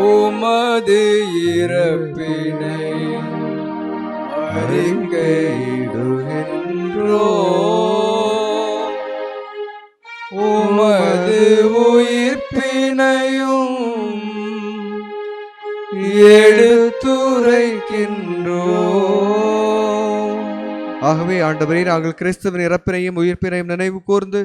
உமது இறப்பினை அறிக்கையிடுகின்றோம், உமது உயிர்ப்பினையும் எடுத்துரைக்கின்றோம். ஆகவே ஆண்டவரே, நாங்கள் கிறிஸ்துவின் இறப்பினையும் உயிர்ப்பினையும் நினைவு கூர்ந்து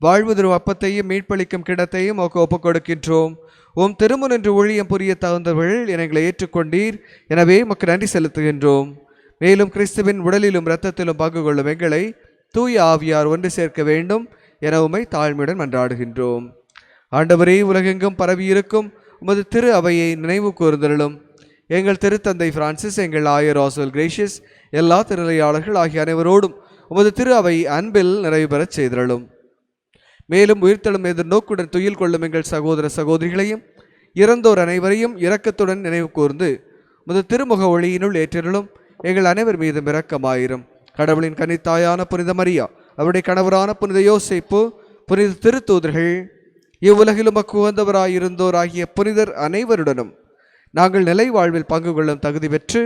வாழ்வு தரும் அப்பத்தையும் மீட்பளிக்கும் கிடத்தையும் ஒப்புக் கொடுக்கின்றோம். உம் திருமுன் என்று ஊழியம் புரிய தகுந்தவர்கள் எங்களை ஏற்றுக்கொண்டீர், எனவே உமக்கு நன்றி செலுத்துகின்றோம். மேலும் கிறிஸ்துவின் உடலிலும் இரத்தத்திலும் பங்கு கொள்ளும் எங்களை தூய ஆவியார் ஒன்று சேர்க்க வேண்டும் என உம்மை தாழ்மையுடன் மன்றாடுகின்றோம். ஆண்டவரே, உலகெங்கும் பரவியிருக்கும் உமது திரு அவையை நினைவு கூர்ந்தருளும். எங்கள் திருத்தந்தை பிரான்சிஸ், எங்கள் ஆயர் ஆஸ்வல் கிரேஷியஸ், எல்லா திருநிலையாளர்கள் ஆகிய அனைவரோடும் உமது திரு அவை அன்பில் நிறைவு பெறச் செய்தருளும். மேலும் உயிர்த்தெழும் எதிர்நோக்குடன் துயில் கொள்ளும் எங்கள் சகோதர சகோதரிகளையும் இறந்தோர் அனைவரையும் இரக்கத்துடன் நினைவு கூர்ந்து உமது திருமுக ஒளியினுள் ஏற்றிருளும். எங்கள் அனைவர் மீதும் இரக்கமாயிரும். கடவுளின் கன்னித்தாயான புனித மரியா, அவருடைய கணவரான புனித யோசேப்பு, புனித திருத்தூதர்கள், இவ்வுலகிலும் உகந்தவராயிருந்தோர் ஆகிய புனிதர் அனைவருடனும் நாங்கள் நிலை வாழ்வில் பங்கு கொள்ளும் தகுதி பெற்று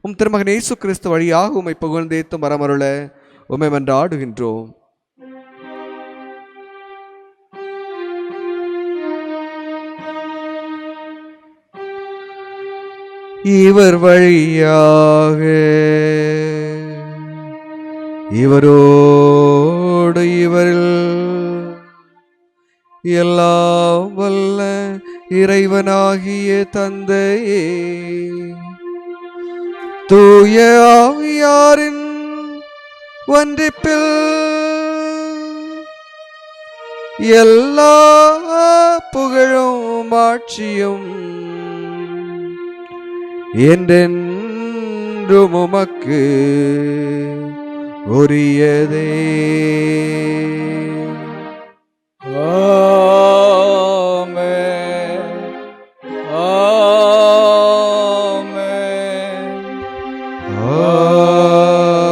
உம் திருமகன் இயேசு கிறிஸ்து வழியாக உம்மை புகழ்ந்தேத்தும் வரமருள உம்மை மன்றாடுகின்றோம். இவர் வழியாக இவரோடு இவரில் எல்லாம் வல்ல இறைவனாகிய தந்தையே, தூய ஆவியாரின் ஒன்றிப்பில் எல்லா புகழும் ஆட்சியும் என்றென்றும் உமக்கு உரியதே. ஆமென், ஆமென், ஆமென்.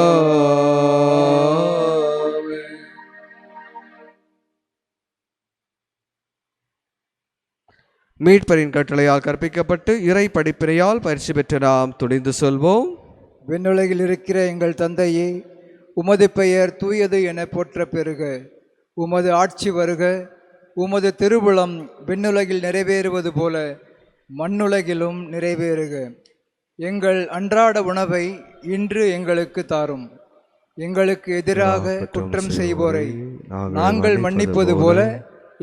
மீட்பரின் கட்டளையால் கற்பிக்கப்பட்டு இறை படிப்பினையால் பயிற்சி பெற்ற நாம் துணிந்து சொல்வோம். விண்ணுலகில் இருக்கிற எங்கள் தந்தையே, உமது பெயர் தூயது என போற்ற பெறுக. உமது ஆட்சி வருக. உமது திருவுளம் விண்ணுலகில் நிறைவேறுவது போல மண்ணுலகிலும் நிறைவேறுக. எங்கள் அன்றாட உணவை இன்று எங்களுக்கு தாரும். எங்களுக்கு எதிராக குற்றம் செய்வோரை நாங்கள் மன்னிப்பது போல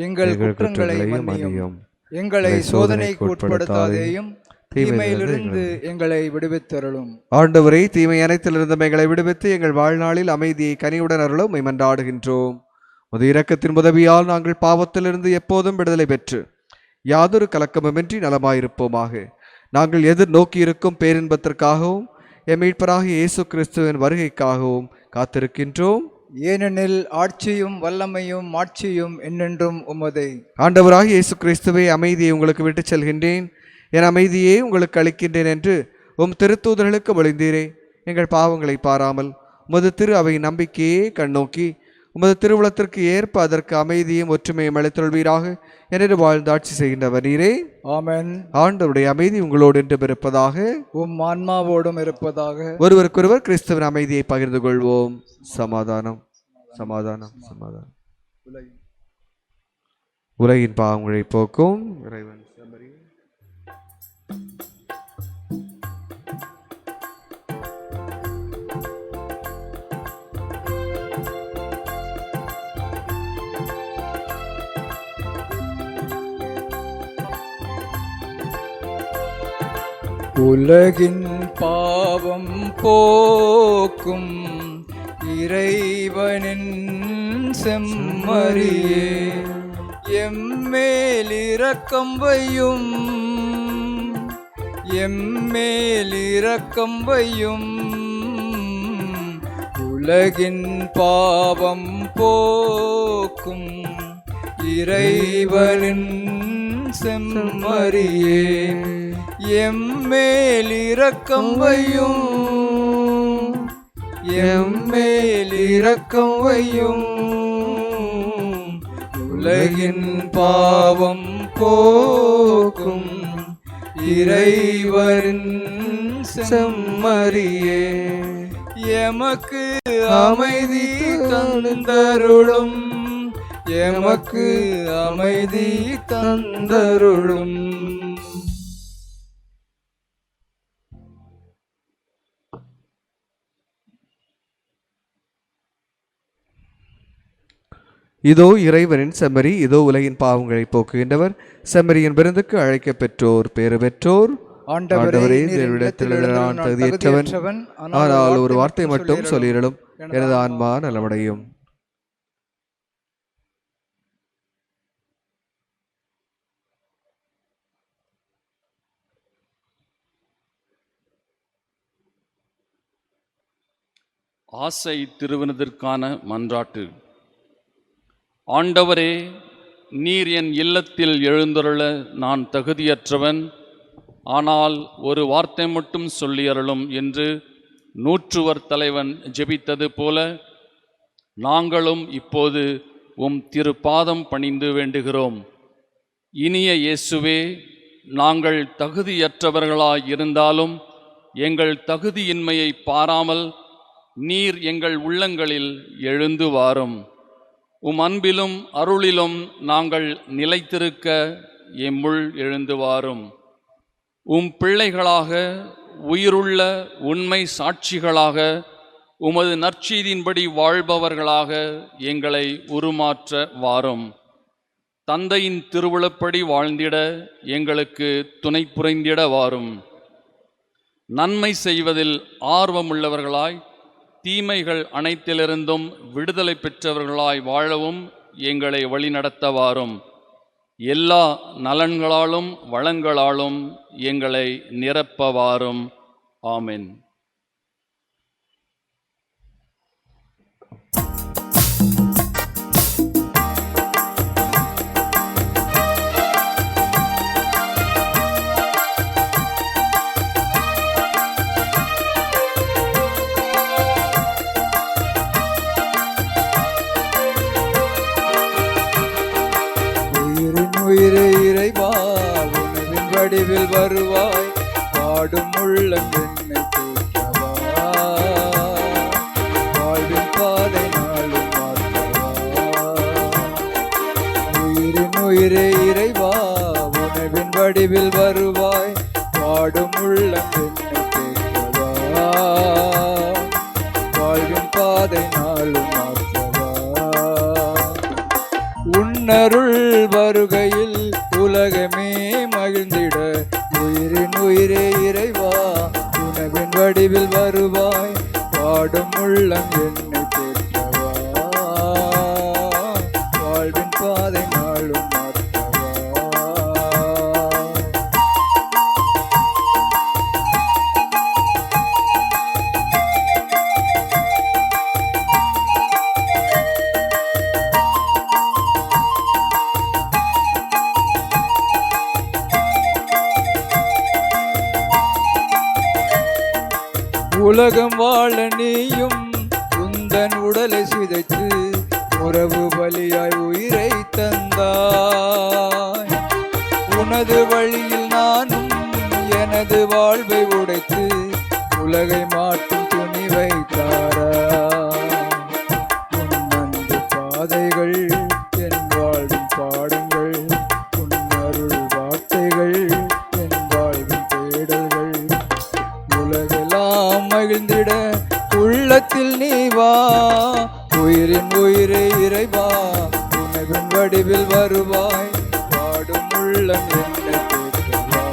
எங்கள் குற்றங்களை மன்னியும். எங்களை சோதனைக்கு உட்படுத்தாதேயும், தீமையிலிருந்து எங்களை விடுவித்தருளும். ஆண்டவரே, தீமை அனைத்திலிருந்து எங்களை விடுவித்து எங்கள் வாழ்நாளில் அமைதியை கனியுடன் அருளும் மெமண்டாடுகின்றோம். உமது இரக்கத்தின் உதவியால் நாங்கள் பாவத்திலிருந்து எப்போதும் விடுதலை பெற்று யாதொரு கலக்கமுமின்றி நலமாயிருப்போமாக. நாங்கள் எதிர்நோக்கியிருக்கும் பேரின்பத்திற்காகவும் எம் மீட்பராகிய இயேசு கிறிஸ்துவின் வருகைக்காகவும் காத்திருக்கின்றோம். ஏனெனில் ஆட்சியும் வல்லமையும் மாட்சியும் என்னென்றும் உமதே. ஆண்டவராகிய இயேசு கிறிஸ்துவை, அமைதியை உங்களுக்கு விட்டுச் செல்கின்றேன், என் அமைதியே உங்களுக்கு அளிக்கின்றேன் என்று உம் திருத்தூதர்களுக்கு மொழிந்தீரே. எங்கள் பாவங்களை பாராமல் உமது திரு அவை நம்பிக்கையே கண்ணோக்கி உமது திருவுளத்திற்கு ஏற்ப அதற்கு அமைதியும் ஒற்றுமையும் அளித்தொள்வீராக என்று வாழ்ந்து ஆட்சி செய்கின்றவர் நீரே. ஆமென். ஆண்டவருடைய அமைதி உங்களோடு என்றும் இருப்பதாக, உம் ஆன்மாவோடும் இருப்பதாக. ஒருவருக்கொருவர் கிறிஸ்துவின் அமைதியை பகிர்ந்து கொள்வோம். சமாதானம், சமாதானம், சமாதானம். உலகின் பாவங்களை போக்கும் இறைவன் செம்மறி. உலகின் பாவம் போக்கும் இறைவனின் செம்மறியே, எம்மேல் இரக்கம் வையும், எம்மேல் இரக்கம் வையும். உலகின் பாவம் போக்கும் இறைவனின் செம்மறியே, எம்மேல் இரக்கம் வையும், எம்மேல் இரக்கம் வையும். உலகின் பாவம் போக்கும் இறைவனின் செம்மறியே, எமக்கு அமைதி தந்தருளும், எமக்கு அமைதி தந்தருளும். இதோ இறைவனின் செம்மறி, இதோ உலகின் பாவங்களை போக்குகின்றவர். செம்மறியின் விருந்துக்கு அழைக்க பெற்றோர் பேறு பெற்றோர். ஆண்டவரே, தேவனிடத்தில் நான் தகுதியற்றவன், ஆனால் ஒரு வார்த்தை மட்டும் சொல்லிடலும், எனது ஆன்மா நலமடையும். ஆசை திருவினத்திற்கான மன்றாட்டு. ஆண்டவரே, நீர் என் இல்லத்தில் எழுந்தருள நான் தகுதியற்றவன், ஆனால் ஒரு வார்த்தை மட்டும் சொல்லியருளும் என்று நூற்றுவர் தலைவன் ஜெபித்தது போல நாங்களும் இப்போது உம் திருப்பாதம் பணிந்து வேண்டுகிறோம். இனிய இயேசுவே, நாங்கள் தகுதியற்றவர்களாய் இருந்தாலும் எங்கள் தகுதியின்மையை பாராமல் நீர் எங்கள் உள்ளங்களில் எழுந்து வாரும். உம் அன்பிலும் அருளிலும் நாங்கள் நிலைத்திருக்க எம்முள் எழுந்து வாரும். உம் பிள்ளைகளாக, உயிருள்ள உண்மை சாட்சிகளாக, உமது நற்செய்தியின்படி வாழ்பவர்களாக எங்களை உருமாற்ற வாரும். தந்தையின் திருவுளப்படி வாழ்ந்திட எங்களுக்கு துணை புரிந்திட வாரும். நன்மை செய்வதில் ஆர்வமுள்ளவர்களாய், தீமைகள் அனைத்திலிருந்தும் விடுதலை பெற்றவர்களாய் வாழவும் எங்களை வழிநடத்த வாரும். எல்லா நலன்களாலும் வளங்களாலும் எங்களை நிரப்ப வாரும். ஆமென். உயிரே இறைவா வடிவில் வருவாய் பாடும் உள்ளம் என்னை தேற்றவா வாழ்வின் பாதை நாளும் மாற்றவா உயிரின் உயிரே இறைவா உணவின் வடிவில் வருவாய் பாடும் உள்ளம் என்னை தேற்றவா வாழ்வின் பாதை நாளும் மாற்றவா உன்னருள் வருகையில் உலகமே மகிழ்ந்திட உயிரின் உயிரே இறைவா உணவின் வடிவில் வருவாய் பாடும் உள்ளம் என்னை தேற்றவா வாழ்வின் பாதை நாளும் மாற்றவா உலகம் வாழ நீயும் உந்தன் உடலை சிதைத்து உறவு பலியாய் உயிரை தந்தாய் உனது வழியில் நானும் எனது வாழ்வை உடைத்து உலகை மாற்றும் துணிவை தாராய் உன்னன்பு பாதைகள் என் வாழ்வின் பாடங்கள் உன்னருள் வார்த்தைகள் என் வாழ்வின் தேடல்கள் உலகெல்லாம் மகிழ்ந்திட உள்ளத்தில் நீ வா உயிரின் உயிரே இறைவா உணவின் வடிவில் வருவாய் பாடும் உள்ளம் என்னை தேற்றவா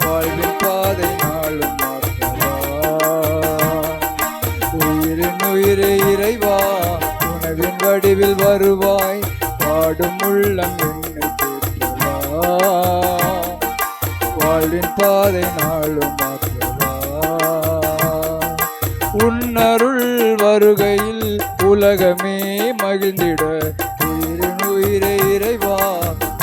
வாழ்வின் பாதை நாளும் மாற்றவா உயிரின் உயிரே இறைவா உணவின் வடிவில் வருவாய் பாடும் உள்ளம் என்னை தேற்றவா வாழ்வின் பாதை நாளும் மாற்றவா உன்னருள் வருகையில் உலகமே மகிழ்ந்திட உயிரின் உயிரே இறைவா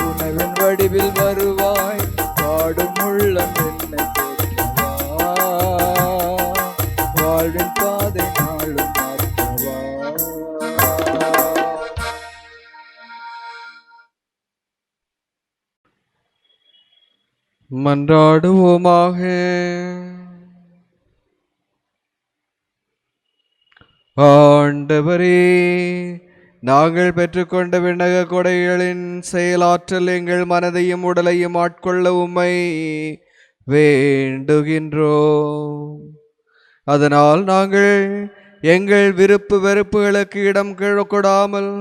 உணவின் வடிவில் வருவாய் பாடும் உள்ளம் என்னை தேற்றவா வாழ்வின் பாதை நாளும் மாற்றவா மன்றாடுவோமாக. ஆண்டவரே, நாங்கள் பெற்றுக்கொண்ட விண்ணக கொடைகளின் செயலாற்றல் எங்கள் மனதையும் உடலையும் ஆட்கொள்ள உம்மை வேண்டுகின்றோம். அதனால் நாங்கள் எங்கள் விருப்பு வெறுப்புகளுக்கு இடம் கொடாமல்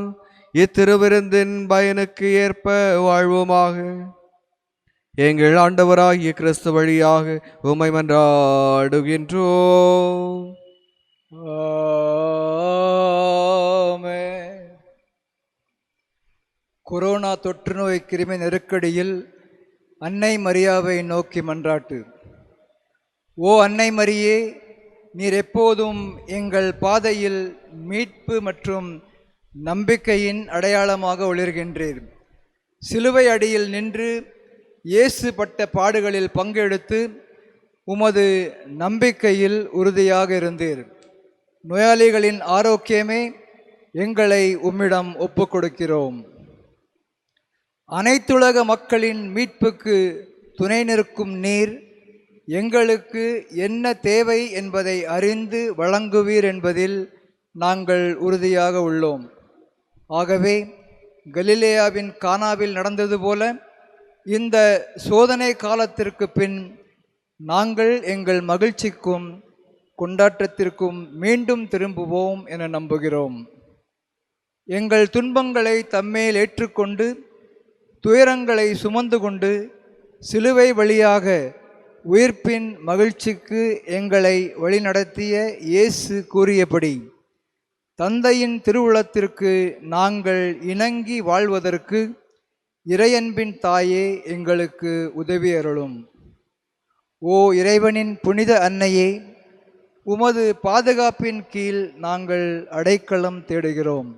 இத்திருவிருந்தின் பயனுக்கு ஏற்ப வாழ்வோமாக. எங்கள் ஆண்டவராகிய கிறிஸ்து வழியாக உம்மை மன்றாடுகின்றோம். ஆமென். கொரோனா தொற்று நோய் கிருமி நெருக்கடியில் அன்னை மரியாவை நோக்கி மன்றாட்டு. ஓ அன்னை மரியே, நீர் எப்போதும் எங்கள் பாதையில் மீட்பு மற்றும் நம்பிக்கையின் அடையாளமாக ஒளிர்கின்றீர். சிலுவை அடியில் நின்று இயேசு பட்ட பாடுகளில் பங்கெடுத்து உமது நம்பிக்கையில் உறுதியாக இருந்தீர். நோயாளிகளின் ஆரோக்கியமே எங்களை உம்மிடம் ஒப்புக் கொடுக்கிறோம். அனைத்துலக மக்களின் மீட்புக்கு துணை நிற்கும் நீர் எங்களுக்கு என்ன தேவை என்பதை அறிந்து வழங்குவீர் என்பதில் நாங்கள் உறுதியாக உள்ளோம். ஆகவே கலிலேயாவின் கானாவில் நடந்தது போல இந்த சோதனை காலத்திற்கு பின் நாங்கள் எங்கள் மகிழ்ச்சிக்கும் கொண்டாட்டத்திற்கும் மீண்டும் திரும்புவோம் என நம்புகிறோம். எங்கள் துன்பங்களை தம்மேல் ஏற்றுக்கொண்டு துயரங்களை சுமந்து கொண்டு சிலுவை வழியாக உயிர்ப்பின் மகிழ்ச்சிக்கு எங்களை வழிநடத்திய இயேசு கூறியபடி தந்தையின் திருவுளத்திற்கு நாங்கள் இணங்கி வாழ்வதற்கு இறையன்பின் தாயே எங்களுக்கு உதவி அருளும். ஓ இறைவனின் புனித அன்னையே, உமது பாதுகாப்பின் கீழ் நாங்கள் அடைக்கலம் தேடுகிறோம்.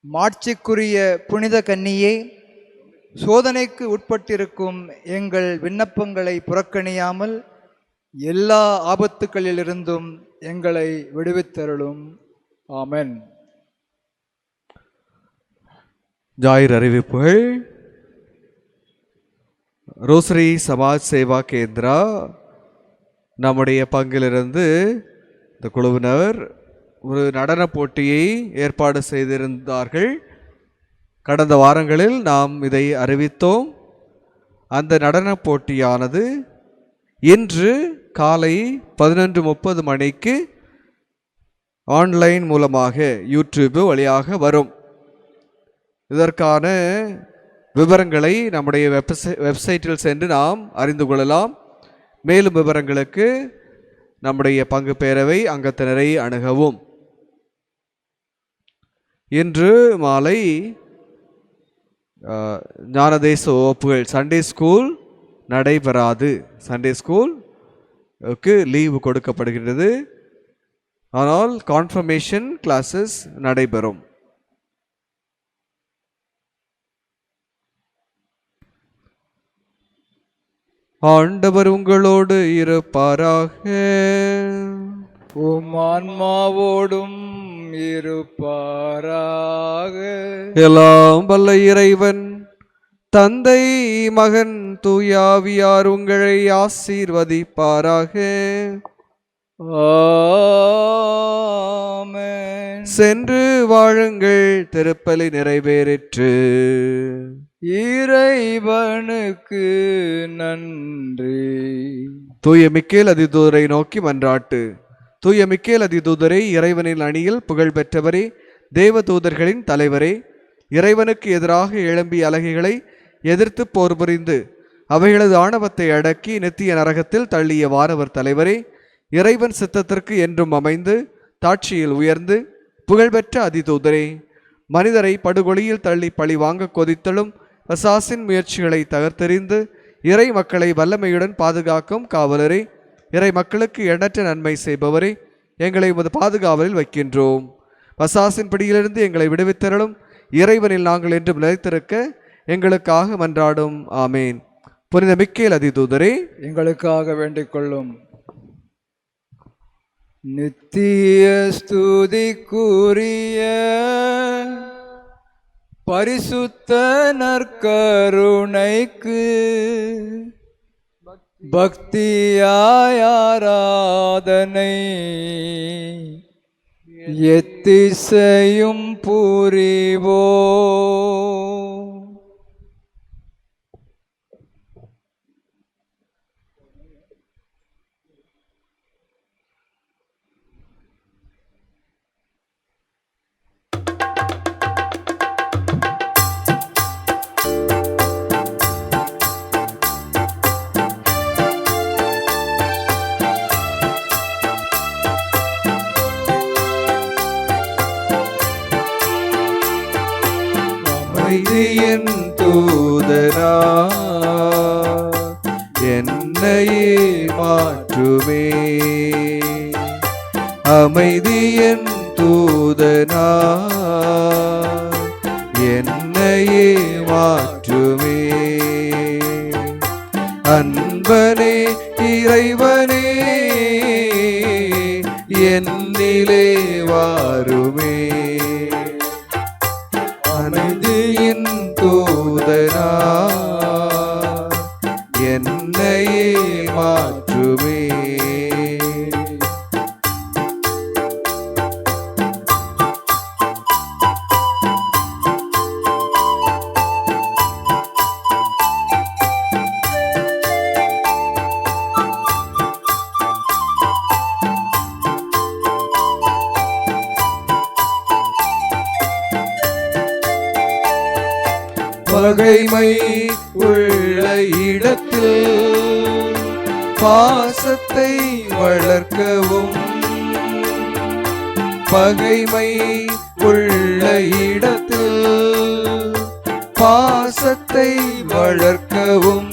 மாட்சிக்குரிய புனித கன்னியே, சோதனைக்கு உட்பட்டிருக்கும் எங்கள் விண்ணப்பங்களை புறக்கணியாமல் எல்லா ஆபத்துக்களிலிருந்தும் எங்களை விடுவித்தருளும். ஆமென். ஞாயிறு அறிவிப்புகள். ரோசரி சமாஜ் சேவா கேந்திரா நம்முடைய பங்கிலிருந்து இந்த குழுவினர் ஒரு நடன போட்டியை ஏற்பாடு செய்திருந்தார்கள். கடந்த வாரங்களில் நாம் இதை அறிவித்தோம். அந்த நடன போட்டியானது இன்று காலை 11:30 மணிக்கு ஆன்லைன் மூலமாக யூடியூப் வழியாக வரும். இதற்கான விவரங்களை நம்முடைய வெப்சைட்டில் சென்று நாம் அறிந்து கொள்ளலாம். மேலும் விவரங்களுக்கு நம்முடைய பங்கு பேரவை அங்கத்தினரை அணுகவும். இன்று மாலை ஞானதேச வகுப்புகள் சண்டே ஸ்கூல் நடைபெறாது. சண்டே ஸ்கூலுக்கு லீவு கொடுக்கப்படுகிறது. ஆனால் கான்ஃபர்மேஷன் கிளாஸஸ் நடைபெறும். ஆண்டவர் உங்களோடு இருப்பாராக. உம் ஆன்மாவோடும் இருப்பாராக. எல்லாம் வல்ல இறைவன் தந்தை மகன் தூயாவியார் உங்களை ஆசீர்வதிப்பாராக. ஆமென். சென்று வாழுங்கள், திருப்பலி நிறைவேறிற்று. இறைவனுக்கு நன்றி. தூய மிக்கேல் அதிதூதரை நோக்கி மன்றாட்டு. தூய மிக்கேல் அதிதூதரை, இறைவனின் அணியில் புகழ் பெற்றவரே, தேவ தூதர்களின் தலைவரே, இறைவனுக்கு எதிராக எழும்பிய அலகைகளை எதிர்த்து போர் புரிந்து அவைகளது ஆணவத்தை அடக்கி நித்திய நரகத்தில் தள்ளிய வானவர் தலைவரே, இறைவன் சித்தத்திற்கு என்றும் அமைந்து தாட்சியில் உயர்ந்து புகழ்பெற்ற அதிதூதரே, மனிதரை படுகொலியில் தள்ளி பழி வாங்க கொதித்தலும் பசாசின் முயற்சிகளை தகர்த்தெறிந்து இறை மக்களை வல்லமையுடன் பாதுகாக்கும் காவலரே, இறை மக்களுக்கு எண்ணற்ற நன்மை செய்பவரே, எங்களை உமது பாதுகாவலில் வைக்கின்றோம். பசாசின் பிடியிலிருந்து எங்களை விடுவித்தரலும். இறைவனில் நாங்கள் என்றும் நிலைத்திருக்க எங்களுக்காக மன்றாடும். ஆமேன். புனித மிக்கேல் அதிதூதரே, எங்களுக்காக வேண்டிக் கொள்ளும். நித்திய ஸ்துதிக்குரிய பரிசுத்த நற்கருணைக்கு பக்தியாய் ஆராதனை எத்திசையும் புரிவோ. அமைதியின் தூதரா என்னையே மாற்றுமே. அமைதியின் தூதனா என்னையே மாற்றுமே. அன்பனே இறைவனே என்னிலே வாருமே. அமைதியின் தூதனா என்னையே மாற்றுமே. பகைமை உள்ள இடத்தில் பாசத்தை வளர்க்கவும். பகைமை உள்ள இடத்தில் பாசத்தை வளர்க்கவும்.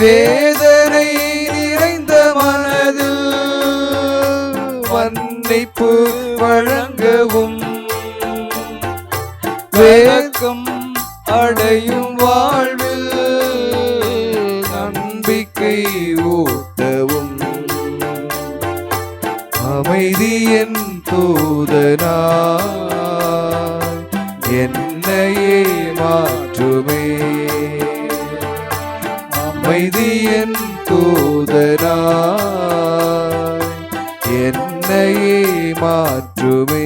வேதனை நிறைந்த மனதில் மன்னிப்பு வழங்கவும். வேகம் அடையும் வாழ்வில் நம்பிக்கை ஊட்டவும். அமைதியின் தூதனா என்னையே மாற்றுமே. அமைதியின் தூதனாய் என்னையே மாற்றுமே.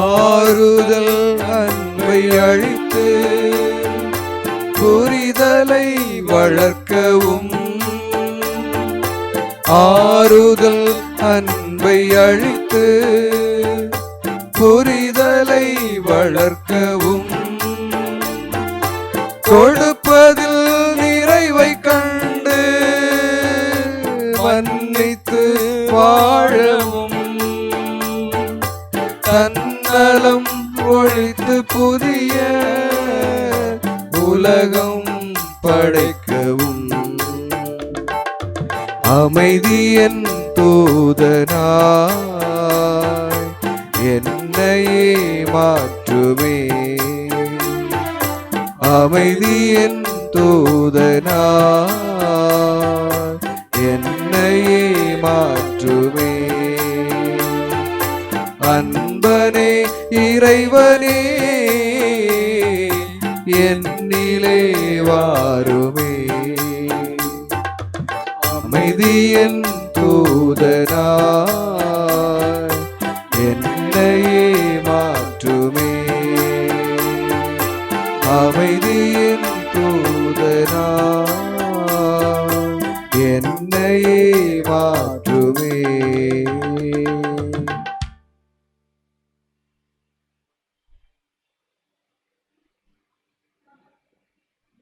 ஆறுதல் அன்பை அழித்து புரிதலை வளர்க்கவும், ஆறுதல் அன்பை அழித்து புரிதலை வளர்க்கவும், கொடுப்பதில் நிறைவை கண்டு மன்னித்து வாழவும், தன்னலம் ஒழித்து புதிய உலகம் படைக்கவும், அமைதியின் தூதனாய் என்னையே மாற்றுமே. அமைதியின் தூதனாய் என்னையே மாற்றுமே. அன்பனே இறைவனே என்னிலே வாருமே. அமைதியின் தூதனாய் என்னையே மாற்றுமே. அமைதியின் தூதனாய் என்னையே மாற்றுமே.